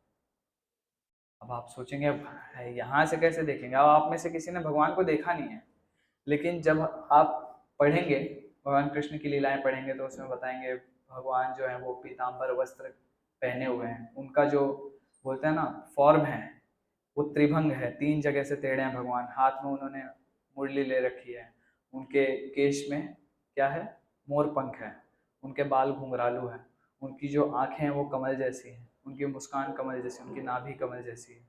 अब आप सोचेंगे यहाँ से कैसे देखेंगे? अब आप में से किसी ने भगवान को देखा नहीं है, लेकिन जब आप पढ़ेंगे भगवान कृष्ण की लीलाएं पढ़ेंगे तो उसमें बताएंगे भगवान जो है वो पीताम्बर वस्त्र पहने हुए हैं। उनका जो बोलते हैं ना फॉर्म है वो त्रिभंग है, 3 जगह से टेढ़े हैं भगवान। हाथ में उन्होंने मुरली ले रखी है, उनके केश में क्या है? मोर पंख है, उनके बाल घुंघरालू है, उनकी जो आंखें हैं वो कमल जैसी हैं, उनकी मुस्कान कमल जैसी, उनकी नाभि कमल जैसी है।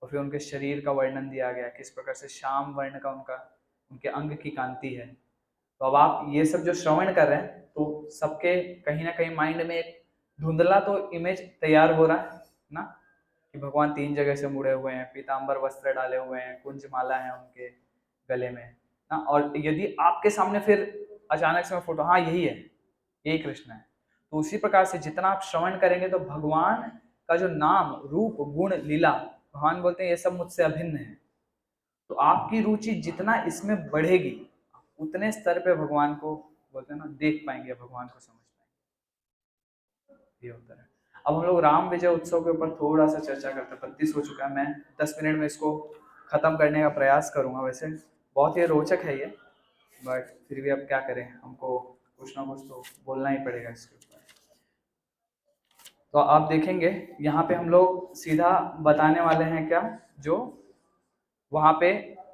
और फिर उनके शरीर का वर्णन दिया गया किस प्रकार से श्याम वर्ण का उनका उनके अंग की कांति है। तो अब आप ये सब जो श्रवण कर रहे हैं तो सबके कहीं ना कहीं माइंड में एक धुंधला तो इमेज तैयार हो रहा है ना, कि भगवान 3 जगह से मुड़े हुए हैं, पीताम्बर वस्त्र डाले हुए हैं, कुंज माला है उनके गले में ना। और यदि आपके सामने फिर अचानक से फोटो, हाँ यही है, यही कृष्ण है, तो उसी प्रकार से जितना आप श्रवण करेंगे तो भगवान का जो नाम रूप गुण लीला, भगवान बोलते हैं ये सब मुझसे अभिन्न है। तो आपकी रुचि जितना इसमें बढ़ेगी उतने स्तर पे भगवान को बोलते हैं ना देख पाएंगे, भगवान को समझ पाएंगे। ये होता है। अब हम लोग राम विजय उत्सव के ऊपर थोड़ा सा चर्चा करते हैं। 32 हो चुका है, मैं 10 मिनट में इसको खत्म करने का प्रयास करूंगा। वैसे बहुत ही रोचक है ये, बट फिर भी अब क्या करें, हमको कुछ ना कुछ तो बोलना ही पड़ेगा इसके ऊपर। तो आप देखेंगे यहाँ पे हम लोग सीधा बताने वाले हैं क्या जो वहां पे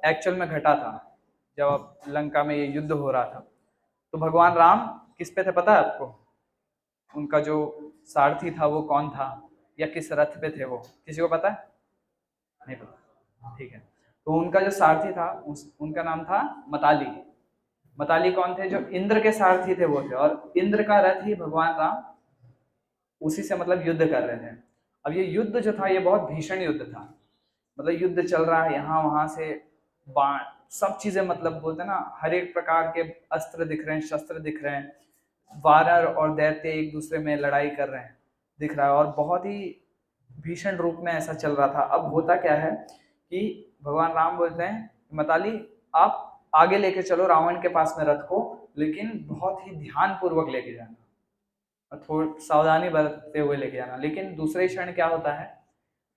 एक्चुअल में घटा था जब लंका में ये युद्ध हो रहा था। तो भगवान राम किस पे थे पता है आपको? उनका जो सारथी था वो कौन था, या किस रथ पे थे वो, किसी को पता है? नहीं पता, ठीक है। तो उनका जो सारथी था उनका नाम था मताली। मताली कौन थे? जो इंद्र के सारथी थे वो थे, और इंद्र का रथ ही भगवान राम उसी से मतलब युद्ध कर रहे थे। अब ये युद्ध जो था ये बहुत भीषण युद्ध था, मतलब युद्ध चल रहा है यहाँ वहां से, बाण सब चीजें, मतलब बोलते हैं ना हर एक प्रकार के अस्त्र दिख रहे हैं, शस्त्र दिख रहे हैं, वानर और दैत्य एक दूसरे में लड़ाई कर रहे हैं दिख रहा है, और बहुत ही भीषण रूप में ऐसा चल रहा था। अब होता क्या है कि भगवान राम बोलते हैं मताली आप आगे लेके चलो रावण के पास में रथ को, लेकिन बहुत ही ध्यान पूर्वक लेके जाना और थोड़ी सावधानी बरतते हुए लेके जाना। लेकिन दूसरे क्षण क्या होता है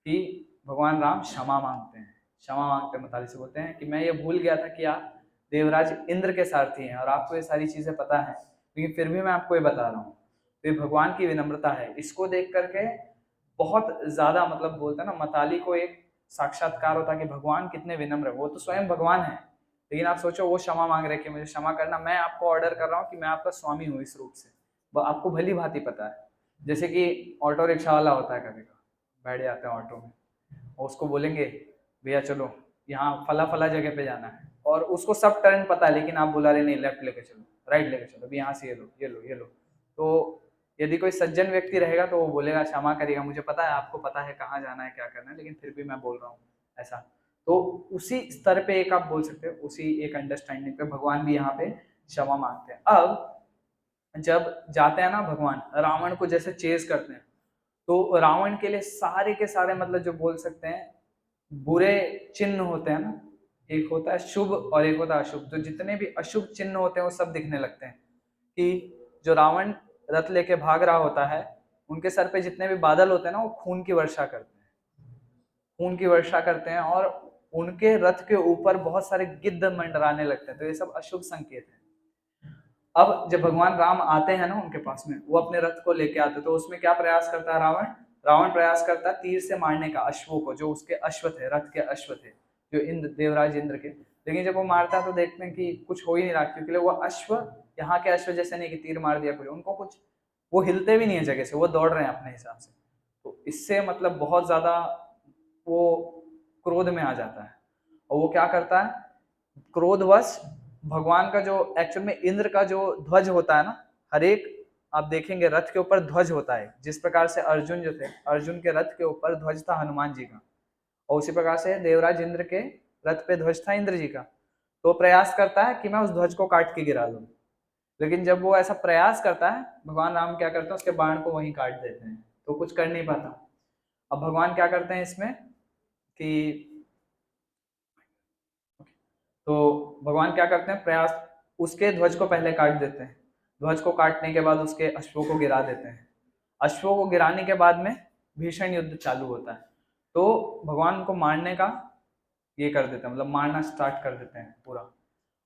कि भगवान राम क्षमा मांगते हैं, क्षमा मांगते हैं, मताली से बोलते हैं कि मैं ये भूल गया था कि आप देवराज इंद्र के सारथी हैं और आपको ये सारी चीजें पता है, लेकिन फिर भी मैं आपको ये बता रहा हूँ। तो ये भगवान की विनम्रता है। इसको देख करके बहुत ज्यादा मतलब बोलते हैं ना मताली को एक साक्षात्कार होता है कि भगवान कितने विनम्र है। वो तो स्वयं भगवान है, लेकिन आप सोचो वो क्षमा मांग रहे कि मुझे क्षमा करना, मैं आपको ऑर्डर कर रहा हूँ कि मैं आपका स्वामी हूँ इस रूप से, वो आपको भली भांति पता है। जैसे कि ऑटो रिक्शा वाला होता है, कभी कभी बैठ जाते हैं ऑटो में और उसको बोलेंगे भैया चलो यहाँ फला फला जगह पे जाना है, और उसको सब टर्न पता है, लेकिन आप बुला रहे नहीं लेफ्ट लेके चलो, राइट लेके चलो, अभी यहाँ से ये लो ये लो ये लो। तो यदि कोई सज्जन व्यक्ति रहेगा तो वो बोलेगा, क्षमा करिएगा, मुझे पता है आपको पता है कहाँ जाना है क्या करना है, लेकिन फिर भी मैं बोल रहा हूँ ऐसा। तो उसी स्तर पे एक आप बोल सकते हो, उसी एक अंडरस्टैंडिंग पे भगवान भी यहाँ पे क्षमा मांगते हैं। अब जब जाते हैं ना भगवान रावण को जैसे चेज करते हैं, तो रावण के लिए सारे के सारे मतलब जो बोल सकते हैं बुरे चिन्ह होते हैं ना, एक होता है शुभ और एक होता है अशुभ, तो जितने भी अशुभ चिन्ह होते हैं वो सब दिखने लगते हैं। कि जो रावण रथ लेके भाग रहा होता है उनके सर पे जितने भी बादल होते हैं ना वो खून की वर्षा करते हैं, खून की वर्षा करते हैं, और उनके रथ के ऊपर बहुत सारे गिद्ध मंडराने लगते हैं, तो ये सब अशुभ संकेत है। अब जब भगवान राम आते हैं ना उनके पास में, वो अपने रथ को लेके आते, तो उसमें क्या प्रयास करता है रावण? रावण प्रयास करता है तीर से मारने का अश्वों को, जो उसके अश्व थे, रथ के अश्व थे, जो इंद्र देवराज इंद्र के। लेकिन जब वो मारता है तो देखते हैं कि कुछ हो ही नहीं रहा, क्योंकि वो अश्व यहाँ के अश्व जैसे नहीं कि तीर मार दिया कोई, उनको कुछ वो हिलते भी नहीं है जगह से, वो दौड़ रहे हैं अपने हिसाब से। तो इससे मतलब बहुत ज्यादा वो क्रोध में आ जाता है, और वो क्या करता है क्रोधवश भगवान का जो एक्चुअल में इंद्र का जो ध्वज होता है ना, हर एक आप देखेंगे रथ के ऊपर ध्वज होता है, जिस प्रकार से अर्जुन जो थे अर्जुन के रथ के ऊपर ध्वज था हनुमान जी का, और उसी प्रकार से देवराज इंद्र के रथ पे ध्वज था इंद्र जी का। तो प्रयास करता है कि मैं उस ध्वज को काट के गिरा दूं, लेकिन जब वो ऐसा प्रयास करता है भगवान राम क्या करते हैं उसके बाण को वहीं काट देते हैं, तो कुछ कर नहीं पाता। अब भगवान क्या करते हैं इसमें कि तो भगवान क्या करते हैं प्रयास उसके ध्वज को पहले काट देते हैं, ध्वज को काटने के बाद उसके अश्वों को गिरा देते हैं। अश्वों को गिराने के बाद में भीषण युद्ध चालू होता है। तो भगवान को मारने का ये कर देते हैं, मतलब मारना स्टार्ट कर देते हैं पूरा।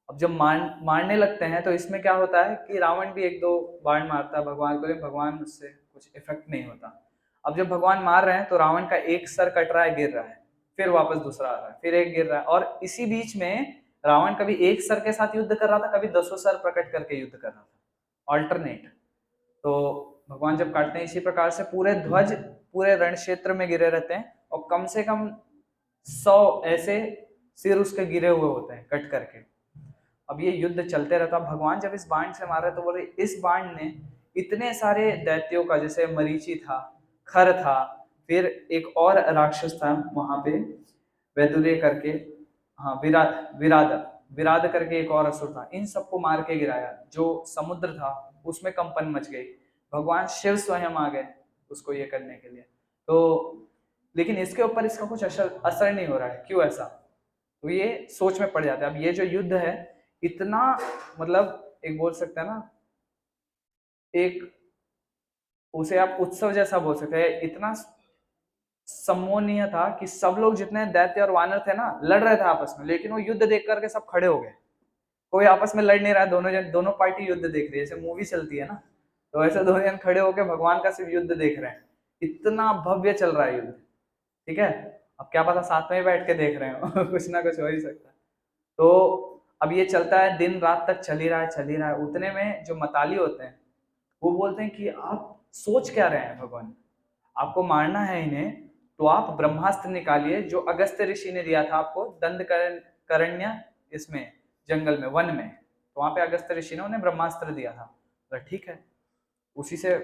अब जब मारने लगते हैं तो इसमें क्या होता है कि रावण भी एक दो बाण मारता है भगवान को, लेकिन भगवान उससे कुछ इफेक्ट नहीं होता। अब जब भगवान मार रहे हैं तो रावण का एक सर कट रहा है, गिर रहा है, फिर वापस दूसरा आ रहा है, फिर एक गिर रहा है, और इसी बीच में रावण कभी एक सर के साथ युद्ध कर रहा था, कभी 10 सर प्रकट करके युद्ध कर रहा था, ऑल्टरनेट। तो भगवान जब काटते हैं इसी प्रकार से पूरे ध्वज पूरे रण क्षेत्र में गिरे रहते हैं, और कम से कम 100 ऐसे सिर उसके गिरे हुए होते हैं कट करके। अब ये युद्ध चलते रहता। भगवान जब इस बाण से मार रहे तो बोले इस बाण ने इतने सारे दैत्यों का, जैसे मरीचि था, खर था, फिर एक और राक्षस था वहां पे वैदुर्य करके, हाँ विराद विराद विराद करके एक और असुर था, इन सबको मार के गिराया। जो समुद्र था उसमें कंपन मच गई, भगवान शिव स्वयं आ गए उसको ये करने के लिए। तो लेकिन इसके ऊपर इसका कुछ असर नहीं हो रहा है, क्यों ऐसा? तो ये सोच में पड़ जाता है। अब ये जो युद्ध है इतना, मतलब एक बोल सकते हैं ना, एक उसे आप उत्सव जैसा बोल सकते हैं, इतना सम्मोहनीय था कि सब लोग जितने दैत्य और वानर थे ना लड़ रहे थे आपस में, लेकिन वो युद्ध देख करके सब खड़े हो गए। कोई आपस में लड़ नहीं रहा है, दोनों पार्टी युद्ध देख रही है, जैसे मूवी चलती है ना, तो ऐसे दोनों जन खड़े होकर भगवान का सिर्फ युद्ध देख रहे हैं। इतना भव्य चल रहा है युद्ध, ठीक है। अब क्या पता साथ में ही बैठ के देख रहे हो कुछ ना कुछ हो ही सकता है। तो अब ये चलता है, दिन रात तक चल ही रहा है, चल ही रहा है। उतने में जो मताली होते हैं वो बोलते हैं कि आप सोच क्या रहे हैं भगवान, आपको मारना है इन्हें तो आप ब्रह्मास्त्र निकालिए जो अगस्त्य ऋषि ने दिया था आपको करण्य, इसमें जंगल में, वन में, तो वहां पे अगस्त्य ऋषि ने उन्हें ब्रह्मास्त्र दिया था। तो ठीक है, उसी से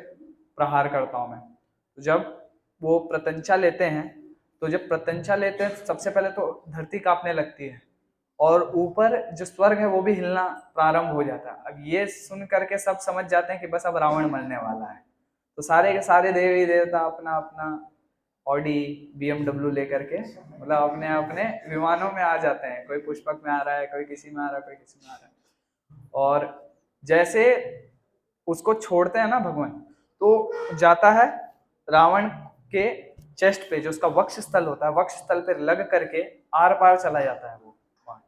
प्रहार करता हूं मैं। तो जब वो प्रत्यंचा लेते हैं, तो जब प्रत्यंचा लेते हैं सबसे पहले तो धरती कांपने लगती है, और ऊपर जो स्वर्ग है वो भी हिलना प्रारंभ हो जाता है। अब ये सुन करके सब समझ जाते हैं कि बस अब रावण मरने वाला है। तो सारे के सारे देवी देवता अपना अपना ऑडी BMW लेकर के, मतलब अपने अपने विमानों में आ जाते हैं। कोई पुष्पक में आ रहा है, कोई किसी में आ रहा है, कोई किसी में आ रहा है। और जैसे उसको छोड़ते हैं ना भगवान, तो जाता है रावण के चेस्ट पे, जो उसका वक्ष स्थल होता है, वक्ष स्थल पे लग करके आर पार चला जाता है वो वहां,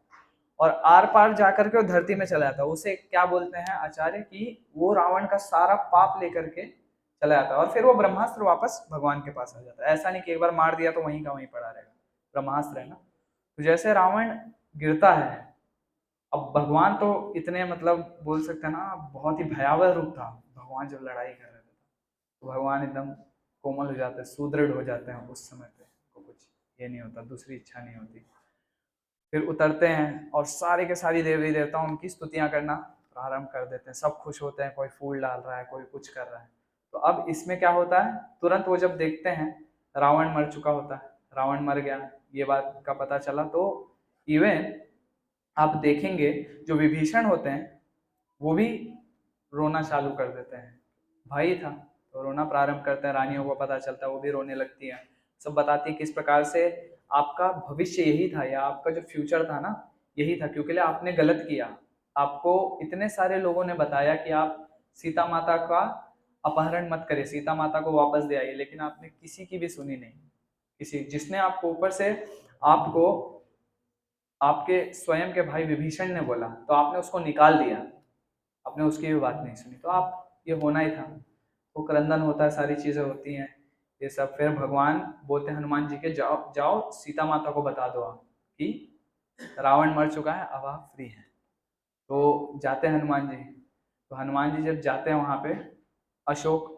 और आर पार जाकर के वो धरती में चला जाता है। उसे क्या बोलते हैं आचार्य कि वो रावण का सारा पाप लेकर के चला जाता है, और फिर वो ब्रह्मास्त्र वापस भगवान के पास आ जाता है। ऐसा नहीं कि एक बार मार दिया तो वहीं का वहीं पड़ा रहेगा, ब्रह्मास्त्र है ना। तो जैसे रावण गिरता है, अब भगवान तो इतने, मतलब बोल सकते हैं ना, बहुत ही भयावह रूप था भगवान जब लड़ाई कर रहे थे, तो भगवान एकदम कोमल हो जाते हैं, सुदृढ़ हो जाते हैं उस समय पे, को कुछ ये नहीं होता, दूसरी इच्छा नहीं होती। फिर उतरते हैं और सारे के सारी देवी देवता उनकी स्तुतियां करना प्रारंभ कर देते हैं। सब खुश होते हैं, कोई फूल डाल रहा है, कोई कुछ कर रहा है। तो अब इसमें क्या होता है, तुरंत वो जब देखते हैं रावण मर चुका होता है, रावण मर गया ये बात का पता चला, तो इवन आप देखेंगे जो विभीषण होते हैं वो भी रोना चालू कर देते हैं। भाई था तो रोना प्रारंभ करते हैं, रानियों को पता चलता है वो भी रोने लगती है। सब बताती है किस प्रकार से आपका भविष्य यही था, या आपका जो फ्यूचर था ना यही था, क्योंकि आपने गलत किया। आपको इतने सारे लोगों ने बताया कि आप सीता माता का अपहरण मत करिए, सीता माता को वापस दे आइए, लेकिन आपने किसी की भी सुनी नहीं। किसी, जिसने आपको ऊपर से आपको आपके स्वयं के भाई विभीषण ने बोला तो आपने उसको निकाल दिया, आपने उसकी भी बात नहीं सुनी। तो आप, ये होना ही था। वो क्रंदन होता है, सारी चीजें होती हैं ये सब। फिर भगवान बोलते हैं हनुमान जी के, जाओ जाओ सीता माता को बता दो आप कि रावण मर चुका है, अब आप फ्री हैं। तो जाते हैं हनुमान जी। तो हनुमान जी जब जाते हैं वहां पे, अशोक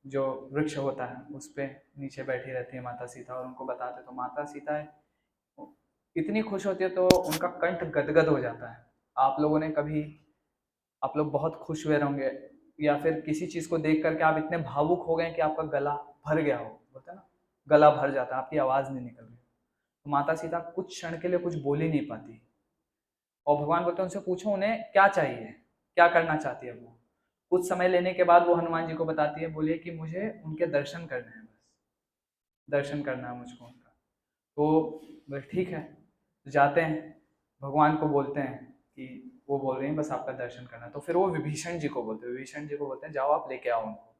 जो वृक्ष होता है उस पे नीचे बैठी रहती है माता सीता, और उनको बताते तो माता सीता इतनी खुश होती है, तो उनका कंठ गदगद हो जाता है। आप लोगों ने कभी, आप लोग बहुत खुश हुए होंगे, या फिर किसी चीज को देख करके आप इतने भावुक हो गए कि आपका गला भर गया हो, बोलते हैं ना, गला भर जाता है, आपकी आवाज नहीं निकल रही। तो माता सीता कुछ क्षण के लिए कुछ बोल ही नहीं पाती, और भगवान बोलते हैं उनसे पूछो उन्हें क्या चाहिए, क्या करना चाहती है वो। कुछ समय लेने के बाद वो हनुमान जी को बताती है, बोलिए कि मुझे उनके दर्शन करने हैं, बस दर्शन करना है मुझको उनका। तो बस ठीक है, तो जाते हैं, भगवान को बोलते हैं कि वो बोल रही हैं बस आपका दर्शन करना है। तो फिर वो विभीषण जी को बोलते हैं जाओ आप लेके आओ उनको।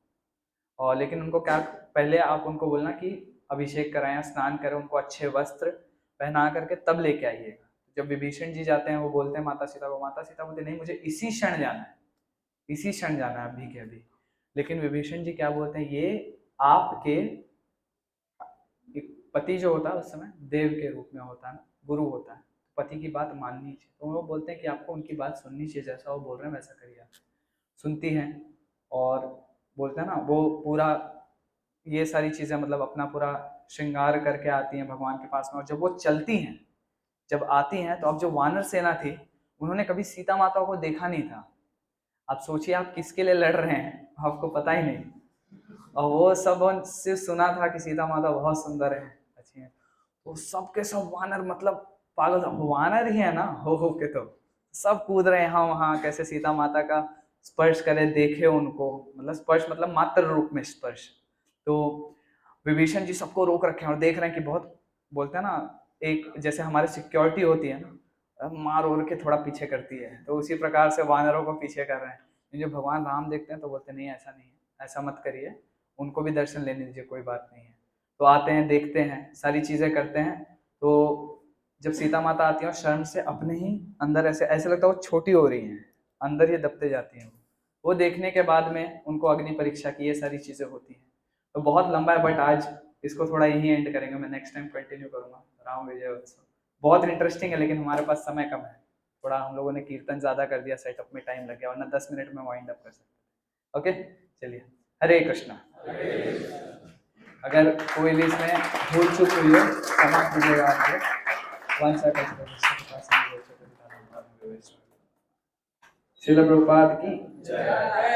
और लेकिन उनको क्या, पहले आप उनको बोलना कि अभिषेक कराएं, स्नान करें, उनको अच्छे वस्त्र पहना करके तब लेके आइएगा। जब विभीषण जी जाते हैं वो बोलते हैं माता सीता को, माता सीता बोलते नहीं मुझे इसी क्षण जाना है, इसी क्षण जाना है, अभी के अभी। लेकिन विभीषण जी क्या बोलते हैं, ये आपके एक पति जो होता है उस समय देव के रूप में होता है ना, गुरु होता है, पति की बात माननी चाहिए। तो वो बोलते हैं कि आपको उनकी बात सुननी चाहिए, जैसा वो बोल रहे हैं वैसा करिए। सुनती हैं और बोलते हैं ना वो पूरा ये सारी चीज़ें मतलब अपना पूरा श्रृंगार करके आती हैं भगवान के पास में। और जब वो चलती हैं, जब आती हैं, तो अब जो वानर सेना थी उन्होंने कभी सीता माता को देखा नहीं था। आप सोचिए आप किसके लिए लड़ रहे हैं, आपको पता ही नहीं, और वो सब सिर्फ सुना था कि सीता माता बहुत सुंदर है, अच्छी है। तो सब के सब वानर मतलब पागल, वानर ही है ना हो के, तो सब कूद रहे हैं यहाँ वहाँ, कैसे सीता माता का स्पर्श करे, देखे उनको, मतलब स्पर्श मतलब मात्र रूप में स्पर्श। तो विभीषण जी सबको रोक रखे हैं और देख रहे हैं कि बहुत, बोलते हैं ना एक जैसे हमारे सिक्योरिटी होती है ना, मार ओर के थोड़ा पीछे करती है, तो उसी प्रकार से वानरों को पीछे कर रहे हैं। जो भगवान राम देखते हैं तो बोलते नहीं ऐसा नहीं है, ऐसा मत करिए, उनको भी दर्शन लेने दीजिए, कोई बात नहीं है। तो आते हैं, देखते हैं, सारी चीज़ें करते हैं। तो जब सीता माता आती है शर्म से अपने ही अंदर ऐसे ऐसे लगता है वो छोटी हो रही हैं, अंदर ही दबते जाती हैं। वो देखने के बाद में उनको अग्नि परीक्षा की, ये सारी चीज़ें होती हैं। तो बहुत लंबा है बट आज इसको थोड़ा यहीं एंड करेंगे, मैं नेक्स्ट टाइम कंटिन्यू करूँगा राम विजय उत्सव। बहुत इंटरेस्टिंग है लेकिन हमारे पास समय कम है, थोड़ा हम लोगों ने कीर्तन ज़्यादा कर दिया, सेटअप में टाइम लग गया, वरना 10 मिनट में वाइंड अप कर सकते। ओके चलिए, हरे कृष्णा। अगर कोई भी इसमें भूल चूक हुई हो क्षमा कीजिएगा आपको। श्रील प्रभुपाद की जय।